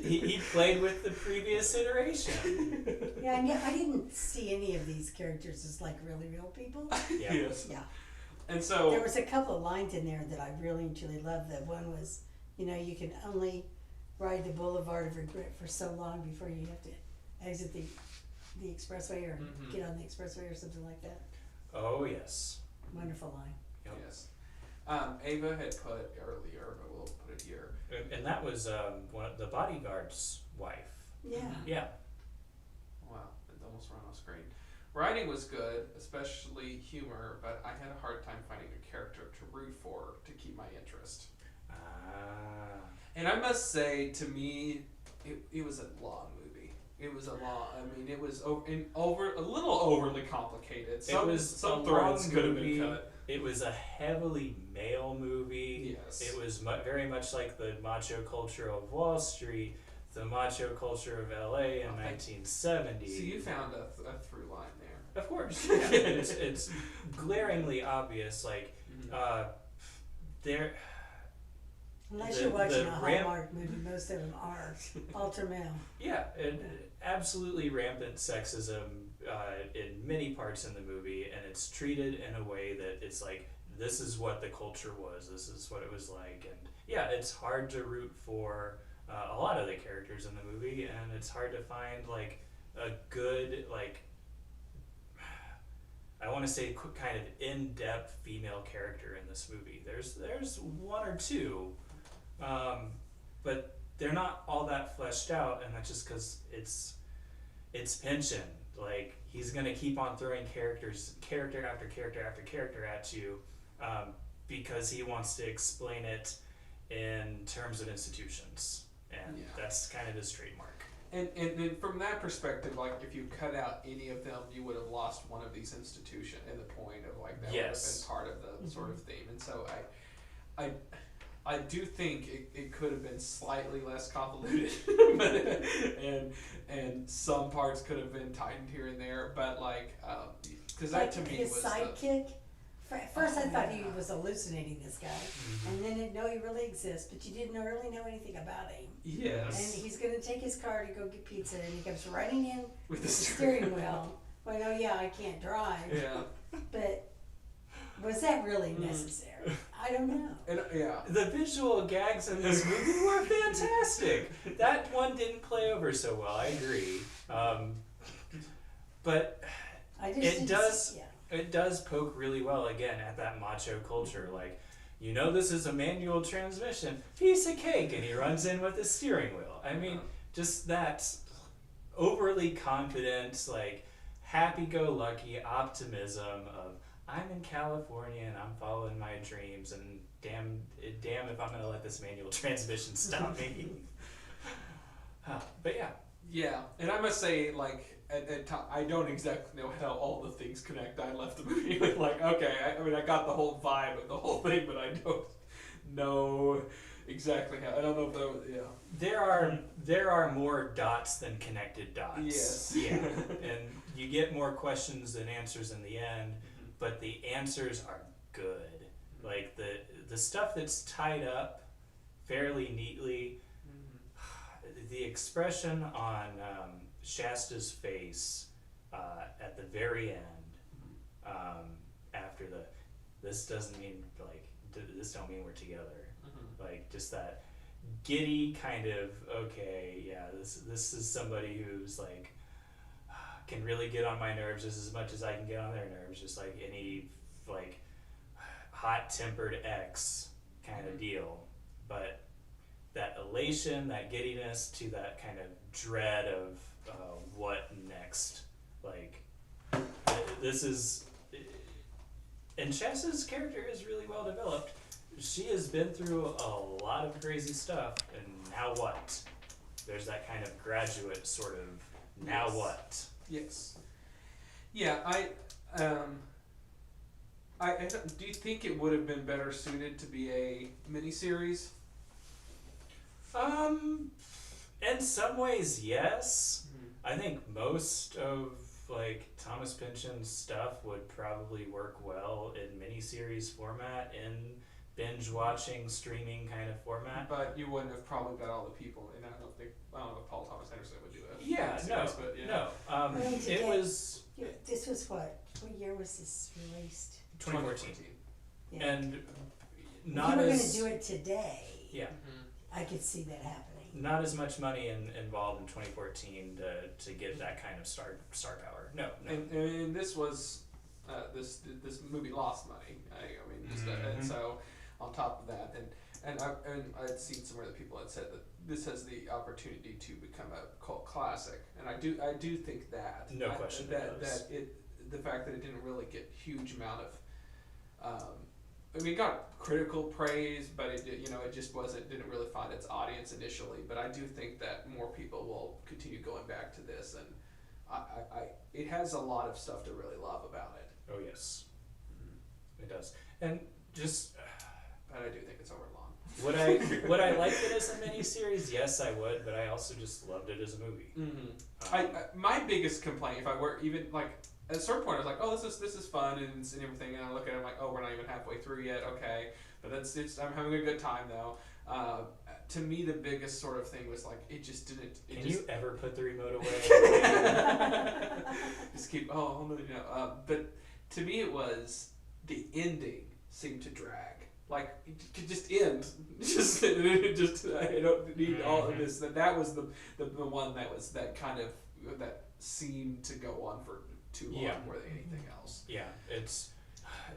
He played with the previous iteration. Yeah, and I didn't see any of these characters as like really real people. Yeah. Yes. Yeah. And so There was a couple of lines in there that I really and truly loved. That one was, you can only ride the boulevard of regret for so long before you have to exit the expressway or get on the expressway or something like that. Oh yes. Wonderful line. Yep. yes, Ava had put earlier, but we'll put it here. And that was one of the bodyguard's wife. Yeah. Yeah. Wow, it almost ran off screen. Writing was good, especially humor, but I had a hard time finding a character to root for to keep my interest. And I must say, to me, it was a long movie. It was a long. I mean, it was a little overly complicated. Some threads could have been cut. It was a heavily male movie. Yes. It was very much like the macho culture of Wall Street, the macho culture of LA in 1970. So you found a through line there. Of course. Yeah. it's glaringly obvious. Like, there. Unless The- you're watching the a ramp- Hallmark movie, most of them are ultra male. Yeah, and absolutely rampant sexism in many parts in the movie, and it's treated in a way that it's like, this is what the culture was, this is what it was like, and yeah, it's hard to root for a lot of the characters in the movie, and it's hard to find like a good, like, I want to say kind of in-depth female character in this movie. There's one or two, but they're not all that fleshed out, and that's just because it's Pynchon. Like, he's gonna keep on throwing character after character after character at you, because he wants to explain it in terms of institutions, and that's kind of his trademark. And from that perspective, like, if you cut out any of them, you would have lost one of these institutions, and the point of like that would have been part of the sort of theme. And so I do think it could have been slightly less convoluted, and some parts could have been tightened here and there, but like, because that to me his was sidekick. At first, I thought he was hallucinating this guy, and then he really exists, but you didn't really know anything about him. yes, And he's gonna take his car to go get pizza, and he comes riding in with the steering wheel. Well, no, yeah, I can't drive. Yeah, But was that really necessary? I don't know. and The visual gags in this movie were fantastic. That one didn't play over so well, I agree. But I just It didn't does- see- yeah. it does poke really well, again, at that macho culture. Like, this is a manual transmission, piece of cake, and he runs in with his steering wheel. I mean, just that overly confident, like, happy-go-lucky optimism of, I'm in California and I'm following my dreams, and damn if I'm gonna let this manual transmission stop me. But yeah. yeah, and I must say, like, at time, I don't exactly know how all the things connect. I left the movie with like, okay, I mean, I got the whole vibe of the whole thing, but I don't know exactly how. I don't know if that was, There are more dots than connected dots. Yes. Yeah. And you get more questions than answers in the end. but the answers are good. Like the stuff that's tied up fairly neatly. The expression on Shasta's face at the very end, after this doesn't mean like this don't mean we're together. Like just that giddy kind of okay, yeah, this is somebody who's like can really get on my nerves just as much as I can get on their nerves, just like any like hot-tempered ex kind of deal. But that elation, that giddiness to that kind of dread of what next, like this is, and Shasta's character is really well developed. She has been through a lot of crazy stuff, and now what? There's that kind of graduate sort of now what? Yes. Yeah, do you think it would have been better suited to be a miniseries? In some ways, yes. I think most of like Thomas Pynchon's stuff would probably work well in miniseries format, in binge watching, streaming kind of format. But you wouldn't have probably got all the people, and I don't know if Paul Thomas Anderson would do it. Yeah, no, but, yeah. no. It was This was what year was this released? 2014, Yeah. and If not you were as gonna do it today, yeah. I could see that happening. Not as much money involved in 2014 to get that kind of star power. No. And this was this movie lost money. I mean, just, and so on top of that, and I'd seen some other people had said that this has the opportunity to become a cult classic, and I do think that No question it does. The fact that it didn't really get huge amount of I mean, it got critical praise, but it just didn't really find its audience initially. But I do think that more people will continue going back to this, and it has a lot of stuff to really love about it. Oh yes, it does. And just, but I do think it's overlong. Would I like it as a miniseries? Yes, I would. But I also just loved it as a movie. My biggest complaint, if I were even like. At a certain point, I was like, "Oh, this is fun and everything," and I look at it, I'm like, "Oh, we're not even halfway through yet." Okay, but I'm having a good time though. To me, the biggest sort of thing was like it just didn't. Can you ever put the remote away? Just keep. Oh no. But to me, it was the ending seemed to drag. Like it could just end. just I don't need all of this. That was the one that kind of that seemed to go on for too long more than anything else. Yeah, it's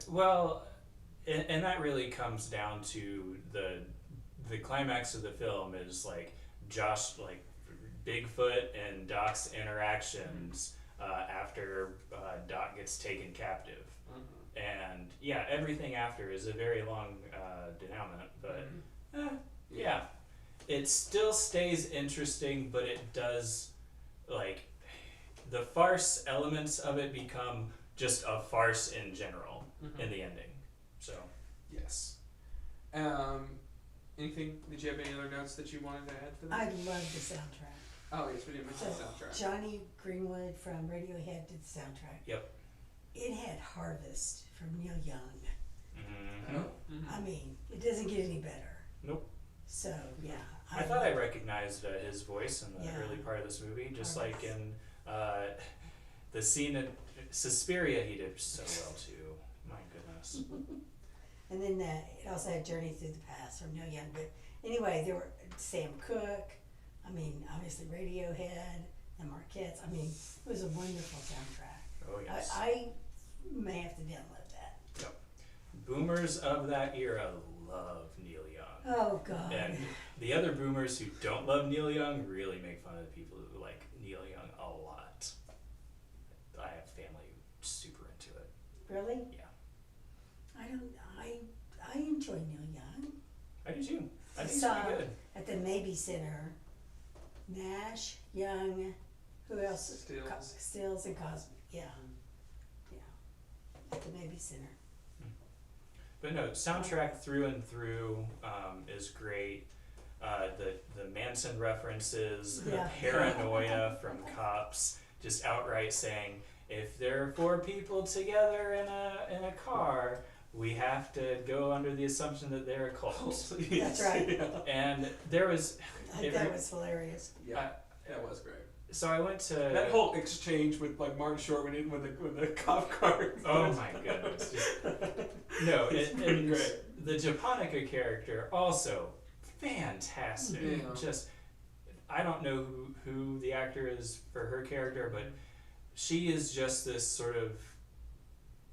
well, and that really comes down to the climax of the film is like Josh, like Bigfoot and Doc's interactions after Doc gets taken captive, and yeah, everything after is a very long denouement, but yeah, it still stays interesting, but it does like. The farce elements of it become just a farce in general in the ending. So yes. Anything? Did you have any other notes that you wanted to add to that? I love the soundtrack. Oh yes, we did mention the soundtrack. Johnny Greenwood from Radiohead did the soundtrack. Yep. It had Harvest from Neil Young. I mean, it doesn't get any better. Nope. So yeah. I thought I recognized his voice in the early part of this movie, just like in the scene in Suspiria. He did so well too. My goodness. And then it also had Journey Through the Past from Neil Young. But anyway, there were Sam Cooke. I mean, obviously Radiohead and Marquettes. I mean, it was a wonderful soundtrack. Oh yes. I may have to download that. Yep. Boomers of that era love Neil Young. Oh God. And the other boomers who don't love Neil Young really make fun of the people who like Neil Young a lot. I have family super into it. Really? Yeah. I enjoy Neil Young. I do too. I think it's saw pretty good. at the Mabee Center, Nash, Young, who else? Stills and Cosby. Yeah. At the Mabee Center. But no, soundtrack through and through is great. The Manson references, the paranoia from cops, just outright saying, if there are 4 people together in a car, we have to go under the assumption that they're a cult. That's right. Yeah. And there was That was hilarious. Yeah, that was great. so I went to That whole exchange with like Martin Short when the cop car. oh my goodness. No, It's and pretty great. the Japonica character also fantastic. Yeah. Just I don't know who the actor is for her character, but she is just this sort of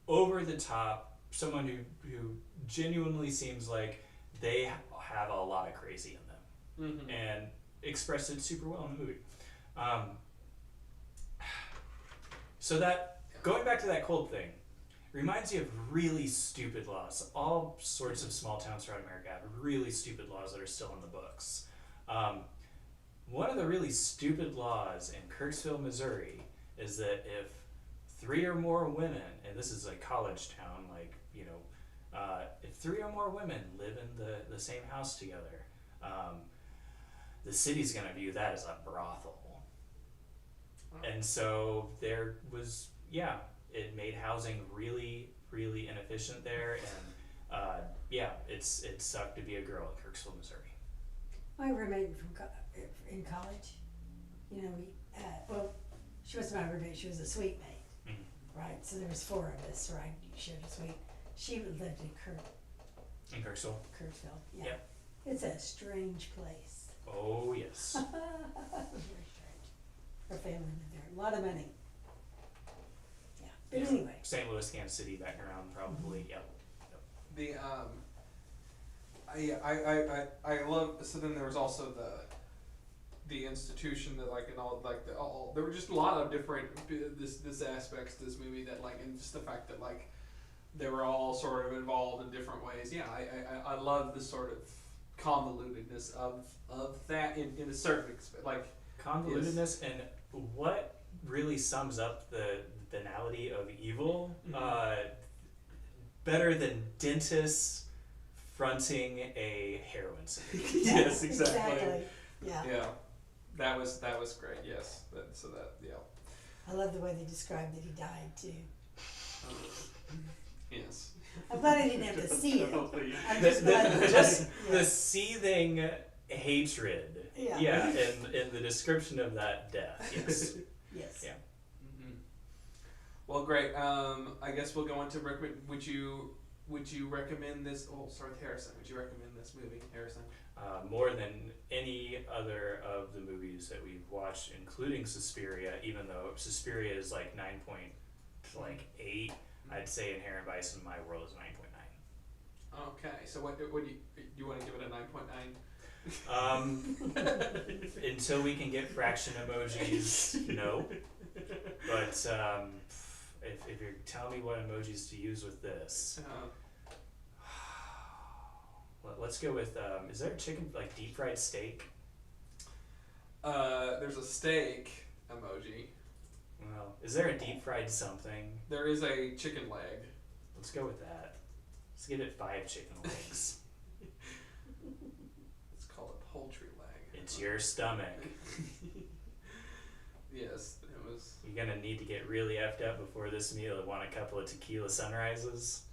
over the top, someone who genuinely seems like they have a lot of crazy in them, Mm-hmm. and expressed it super well in the movie. So that going back to that cold thing reminds you of really stupid laws. All sorts of small towns throughout America have really stupid laws that are still in the books. One of the really stupid laws in Kirksville, Missouri, is that if 3 or more women, and this is a college town, like, you know, if 3 or more women live in the same house together, the city's going to view that as a brothel. And so there was, it made housing really, really inefficient there, and it sucked to be a girl in Kirksville, Missouri. My roommate in college, you know, she wasn't my roommate, she was a suite mate, right? So there was 4 of us, right? You shared a suite. She lived in In Kirksville? Kirksville, yeah. Yep. It's a strange place. Oh, yes. Very strange. Her family lived there. A lot of money. Yeah. But Yeah. anyway. St. Louis, Kansas City, back around probably, yep. The I love. So then there was also the institution that like and all like all there were just a lot of different this aspects to this movie that like and just the fact that like they were all sort of involved in different ways. Yeah, I love the sort of convolutedness of that in a certain like Convolutedness and what really sums up the banality of evil better than dentists fronting a heroin syndicate. Yes, exactly. Yeah. Yeah, that was great. Yes, I love the way they described that he died too. Yes. I'm glad I didn't have to see it. Totally. I'm just glad that The seething hatred. Yeah. in the description of that death. Yes. Yes. Yeah. Mm-hmm. Well, great. I guess we'll go on to recommend. Would you recommend this? Oh, sorry, Harrison. Would you recommend this movie, Harrison? More than any other of the movies that we've watched, including Suspiria, even though Suspiria is like 9.8, I'd say Inherent Vice in my world is 9.9. Okay, so what do you want to give it a 9.9? Until we can get fraction emojis, no. But if you're telling me what emojis to use with this, let's go with, is there a chicken, like deep fried steak? There's a steak emoji. Well, is there a deep fried something? There is a chicken leg. Let's go with that. Let's give it 5 chicken legs. It's called a poultry leg. It's your stomach. Yes, it was. You're gonna need to get really effed up before this meal and want a couple of tequila sunrises.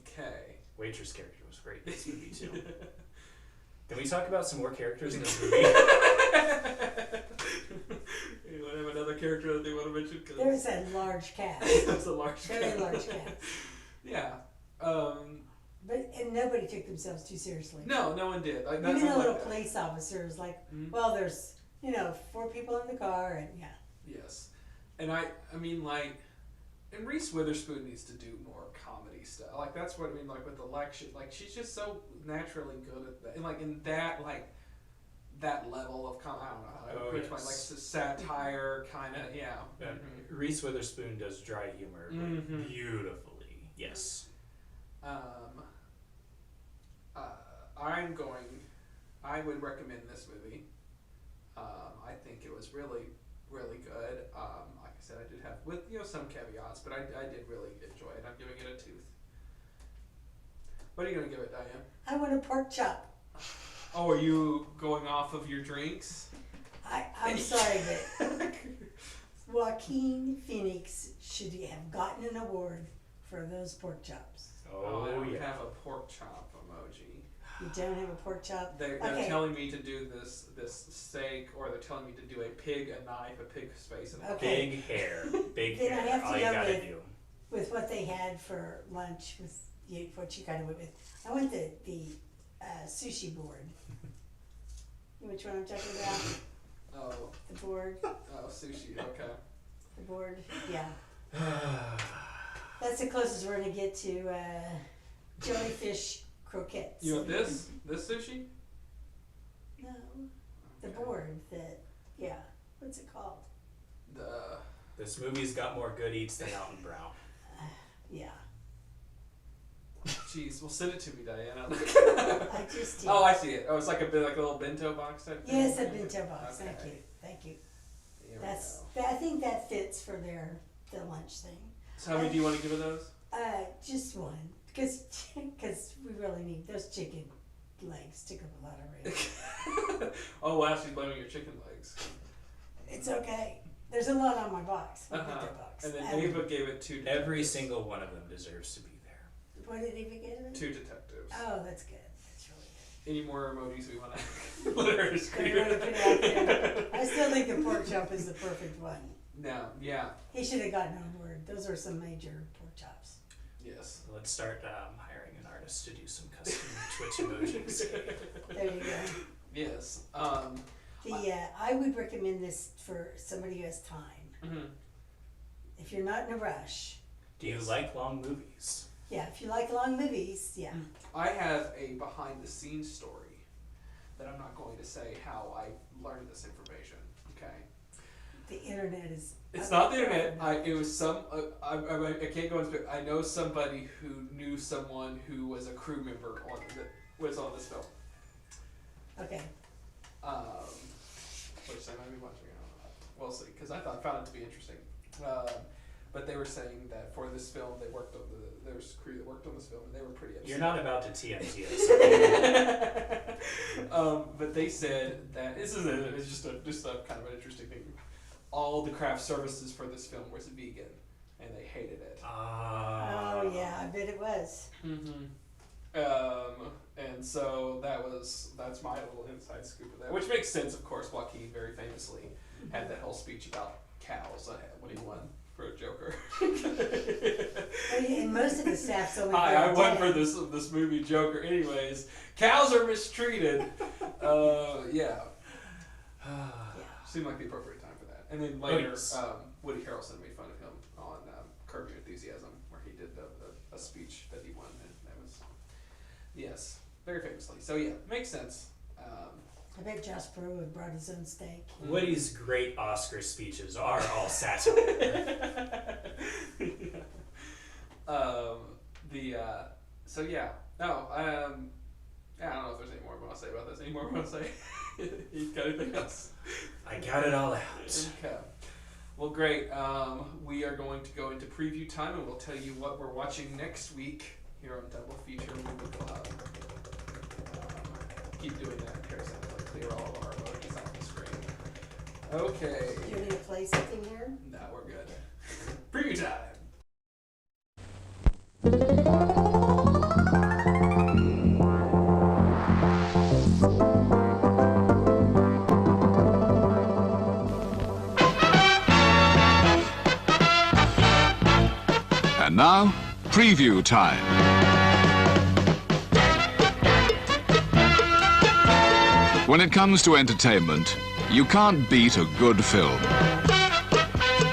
Okay. Waitress character was great in this movie too. Can we talk about some more characters in this movie? You want to have another character that they want to mention? There's a large cat. That's a large Very cat. large cat. Yeah. And nobody took themselves too seriously. No one did. Like, Even the like little that. police officers, like, Mhm. well, there's 4 people in the car, and yeah. Yes, and I mean like, and Reese Witherspoon needs to do more comedy stuff. Like that's what I mean. Like with Election, like she's just so naturally good at that, and like in that that level of I don't know how to put it, like satire kind of Reese Witherspoon does dry humor beautifully. Yes. I would recommend this movie. I think it was really, really good. Like I said, I did have with some caveats, but I did really enjoy it. I'm giving it a tooth. What are you gonna give it, Diane? I want a pork chop. Oh, are you going off of your drinks? I'm sorry, but Joaquin Phoenix should have gotten an award for those pork chops. Oh, I don't yeah. have a pork chop emoji. You don't have a pork chop? They're Okay. telling me to do this steak, or they're telling me to do a pig, a knife, a pig face, and a Okay. Big hair. Big Then I hair. have to All you go gotta with- do. With what they had for lunch, with what you got away with. I went the sushi board. You know which one I'm talking about? Oh, The board, sushi. Okay. the board, yeah. That's the closest we're gonna get to jellyfish croquettes. You want this? This sushi? No, the Okay. board that, yeah, what's it called? This movie's got more good eats than Alton Brown. Yeah, Jeez, well, send it to me, Diana. I just did. Oh, I see it. Oh, it's like a little bento box type thing? Yes, a bento box, Okay. thank you. Here we go. I think that fits for the lunch thing. So how many do you want to give of those? Just one, because we really need those chicken legs took up a lot of room. Oh, wow, she's blaming your chicken legs. It's okay. There's a lot on my box. My Uh-huh. bento box. And then Ava gave it two Every detectives. single one of them deserves to be there. What did Eva get it? 2 detectives. Oh, that's good. That's really good. Any more emojis we want to let her scream? Really put it out there. I still think the pork chop is the perfect one. No, yeah, He should have gotten on board. Those are some major pork chops. yes. Let's start hiring an artist to do some custom Twitch emojis. There you go. Yes. I would recommend this for somebody who has time. Mhm. If you're not in a rush. Do you like long movies? Yeah, if you like long movies, yeah. I have a behind the scenes story that I'm not going to say how I learned this information. Okay. The internet is. It's not the internet. It was some. I can't go into. I know somebody who knew someone who was a crew member was on this film. Okay. Which they might be watching. I don't know. We'll see. Because I found it to be interesting. But they were saying that for this film, they worked on there was a crew that worked on this film, and they were pretty upset. You're not about to TMT us. But they said that it's just a kind of an interesting thing. All the craft services for this film was vegan, and they hated it. Oh yeah, I bet it was. Mm-hmm. And so that's my little inside scoop of that, which makes sense, of course. Joaquin very famously had that whole speech about cows when he won for a Joker. And most of the staff's only. Hi, I won for dead. this movie Joker. Anyways, cows are mistreated. Yeah. Seemed like the appropriate time for that. And then later, Woody Harrelson made fun of him on Curb Your Enthusiasm, where he did a speech that he won, and that was, yes, very famously. So yeah, makes sense. I bet Josh Brolin brought his own steak. Woody's great Oscar speeches are all satire. So yeah, no, I don't know if there's any more I want to say about this. Any more I want to say? You got anything else? I got it all out. Okay. Well, great. We are going to go into preview time, and we'll tell you what we're watching next week here on Double Feature Movie Club. Keep doing that. Carrie sounds like clear all of our emojis off the screen. Okay. You're gonna play something here? No, we're good. Preview time. And now, preview time. When it comes to entertainment, you can't beat a good film.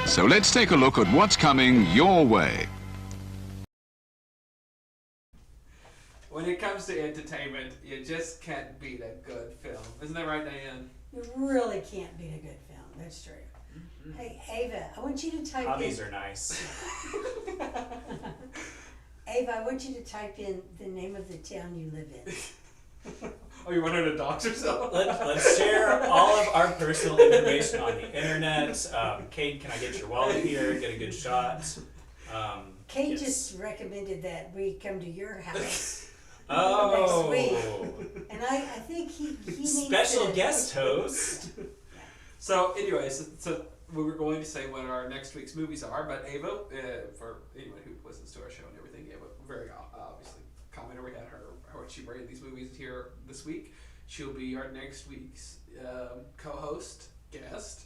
So let's take a look at what's coming your way. When it comes to entertainment, you just can't beat a good film. Isn't that right, Diane? You really can't beat a good film. That's true. Hey, Ava, I want you to type Hobbies in. are nice. Ava, I want you to type in the name of the town you live in. Oh, you want her to dox herself? Let's share all of our personal information on the internet. Cade, can I get your wallet here? Get a good shot. Kate Yes. just recommended that we come to your house, Oh, and I think he needs special to, guest host. So, anyways, so we were going to say what our next week's movies are, but Ava, for anyone who listens to our show and everything, Ava, very obviously commenter. We had her, she rated these movies here this week. She'll be our next week's co-host guest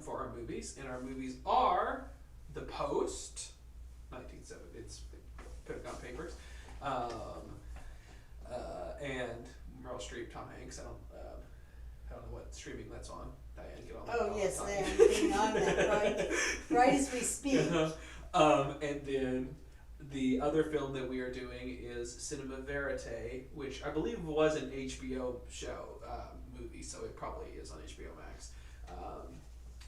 for our movies, and our movies are The Post, 1970. It's Pentagon Papers, and Meryl Streep, Tom Hanks. I don't know what streaming that's on. Diane, get on that. Oh, yes, I am getting on that right as we speak. And then the other film that we are doing is Cinema Verite, which I believe was an HBO show movie, so it probably is on HBO Max.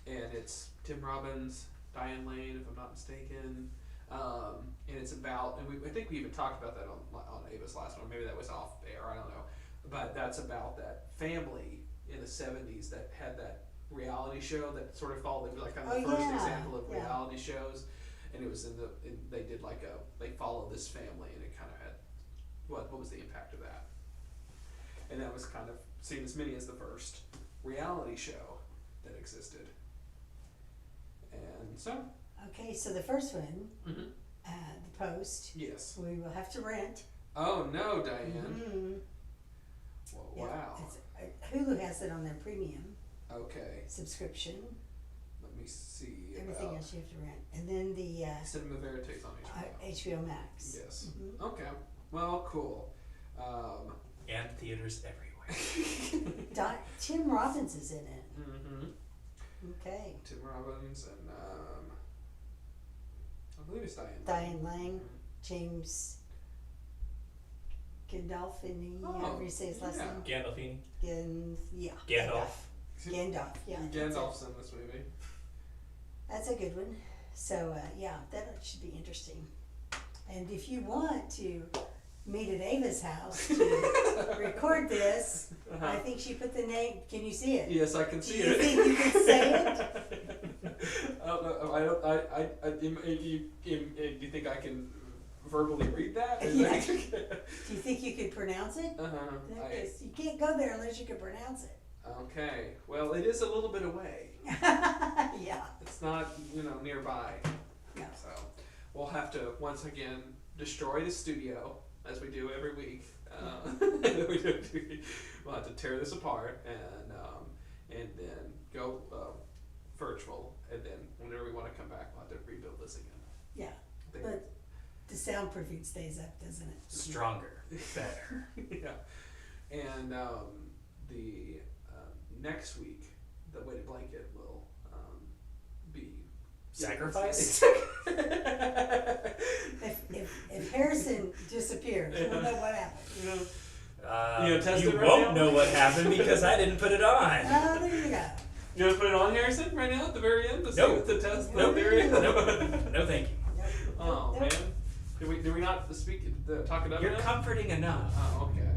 And it's Tim Robbins, Diane Lane, if I'm not mistaken. And it's about, and I think we even talked about that on Ava's last one. Maybe that was off air, I don't know. But that's about that family in the 70s that had that reality show that sort of followed. It was like kind of the first example of reality shows. And it was they did like they followed this family, and it kind of had, what was the impact of that? And that was kind of seen as many as the first reality show that existed. And so. Okay, so the first one, Mm-hmm. The Post. Yes. We will have to rent. Oh no, Diane. Mm-hmm. Well, Yeah, wow. Hulu has it on their premium Okay. subscription. Let me see. Everything else you have to rent. And then the Cinema Verite's on HBO. HBO Max. Yes. Mhm. Okay. Well, cool. And theaters everywhere. Tim Robbins is in it. Mm-hmm. Okay. Tim Robbins and I believe it's Diane. Diane Lang, Mhm. James Gandolfini, Oh, however you say his last yeah. name. Gandolfini. Gandalf. Gandalf. Gandalf, yeah. Gandalf's in this movie. That's a good one. So, yeah, that should be interesting. And if you want to meet at Ava's house to record this, I think she put the name. Can you see it? Yes, I can see Do you it. think you could say it? Do you think I can verbally read that? Yeah. Do you think you could pronounce it? Uh-huh. You can't go there unless you can pronounce it. Okay. Well, it is a little bit away. Yeah. It's not, nearby. No. So we'll have to once again destroy the studio as we do every week. We'll have to tear this apart and then go virtual, and then whenever we want to come back, we'll have to rebuild this again. Yeah. But the soundproofing stays up, doesn't it? Stronger. Better. Yeah. And the next week, the weighted blanket will be Sacrifice? If Harrison disappears, we'll know what happened. test You it right won't now? know what happened because I didn't put it on. Oh, there you go. You want to put it on, Harrison, right now at the very end to see Nope. what the test Nope. theory? No, thank you. Yep. Oh Nope. man, did we not talk it up? You're enough? comforting enough. Oh, okay.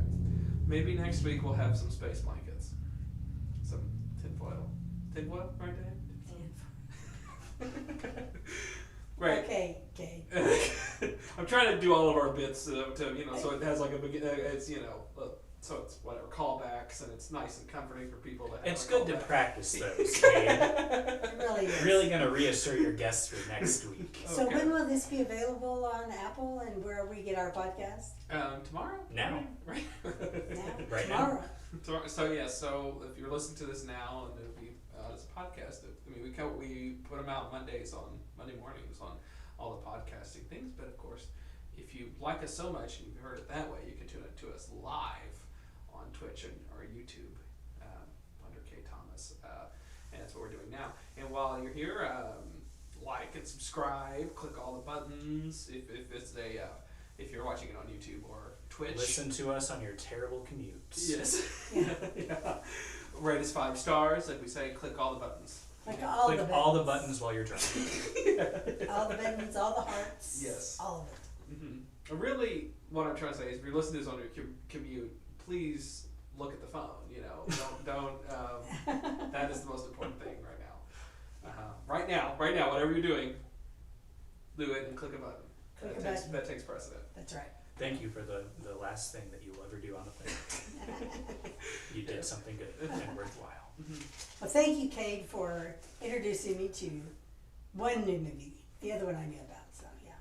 Maybe next week we'll have some space blankets, some tinfoil, right, Dan? Great. Okay. I'm trying to do all of our bits to so it has like so it's whatever callbacks, and it's nice and comforting for people to have. It's a good to callback. practice those. Kate. It really is. Really gonna reassure your guests for next week. So Okay. when will this be available on Apple and where we get our podcast? Tomorrow. Now. Right. Now? Right now. Tomorrow. So if you're listening to this now, and it'll be as a podcast. We put them out Monday mornings on all the podcasting things. But of course, if you like us so much and you've heard it that way, you can tune in to us live on Twitch or YouTube under Cade Thomas, and that's what we're doing now. And while you're here, like and subscribe. Click all the buttons. If you're watching it on YouTube or Twitch. Listen to us on your terrible commutes. Yes. Yeah. Yeah. Rate us 5 stars. Like we say, click all the buttons. Like Click all the buttons. all the buttons while you're driving. All the buttons, all the hearts. Yes. All of it. Mm-hmm. Really, what I'm trying to say is, if you're listening to this on your commute, please look at the phone. Don't. That is the most important thing right now. Right now, whatever you're doing, do it and click a button. Click a That button. That takes precedent. That's right. Thank you for the last thing that you will ever do on the planet. You did something good and worthwhile. Well, thank you, Cade, for introducing me to one new movie. The other one I knew about, so yeah,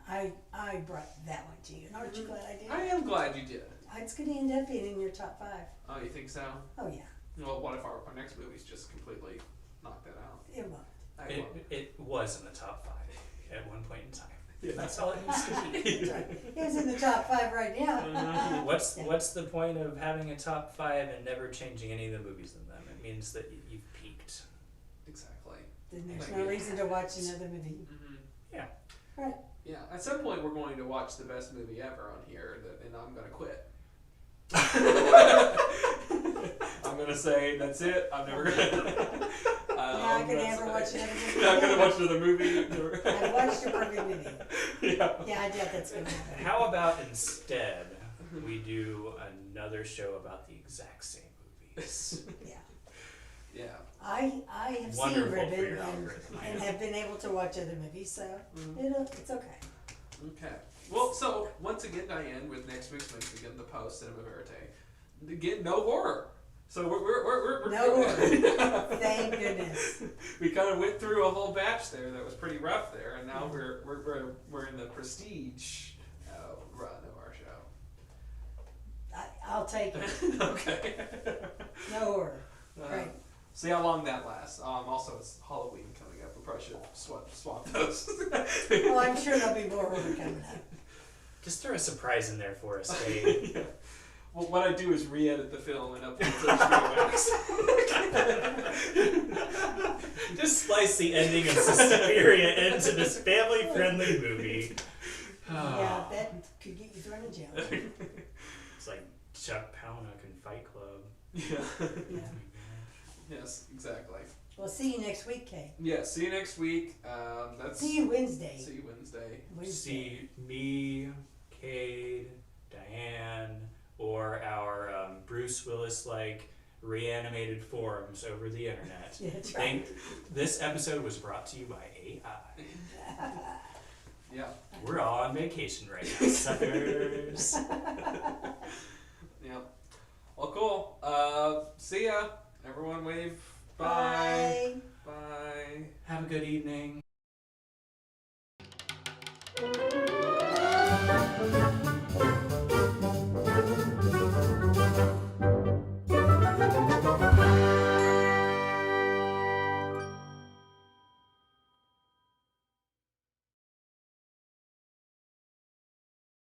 I brought that one to you. And aren't you glad I did? I am glad you did. It's going to end up being in your top 5. Oh, you think so? Oh yeah, Well, what if our next movies just completely knock that out? it will. It was in the top 5 at one point in time. Yeah. That's all it needs to be. That's right. It's in the top 5 right now. What's the point of having a top 5 and never changing any of the movies in them? It means that you've peaked. Exactly. Then there's Like no it reason to watch another movie. Mm-hmm. Yeah. Right. Yeah. At some point, we're going to watch the best movie ever on here, and I'm going to quit. I'm going to say that's it. I'm never going to. Not gonna ever watch another movie. Not going to watch another movie. I've watched a perfect movie. Yeah. Yeah, I doubt that's gonna happen. How about instead we do another show about the exact same movies? Yeah. Yeah. I have Wonderful seen for Ribbon your algorithm. and have been able to watch other movies, so it's okay. Okay. Well, so once again, Diane, with next week's movie, again the post Cinema Verite. Again, no horror. So we're No horror. Thank goodness. We kind of went through a whole batch there that was pretty rough there, and now we're in the prestige run of our show. I'll take it. Okay. No horror. Right. See how long that lasts. Also, it's Halloween coming up. We probably should swap those. Well, I'm sure there'll be more horror coming up. Just throw a surprise in there for us, Cade. Yeah. Well, what I do is re-edit the film and upload it to HBO Max. Just splice the ending of Suspiria into this family-friendly movie. Yeah, that could get you thrown in jail. It's like Chuck Palahniuk in Fight Club. Yeah. Yeah. Yes, exactly. We'll see you next week, Kate. Yeah, see you next week. See you Wednesday. See you Wednesday. See me, Cade, Diane, or our Bruce Willis-like reanimated forums over the internet. Yeah, that's right. This episode was brought to you by AI. Yeah. We're all on vacation right now, suckers. Yeah. Well, cool. See ya. Everyone wave. Bye. Bye. Have a good evening.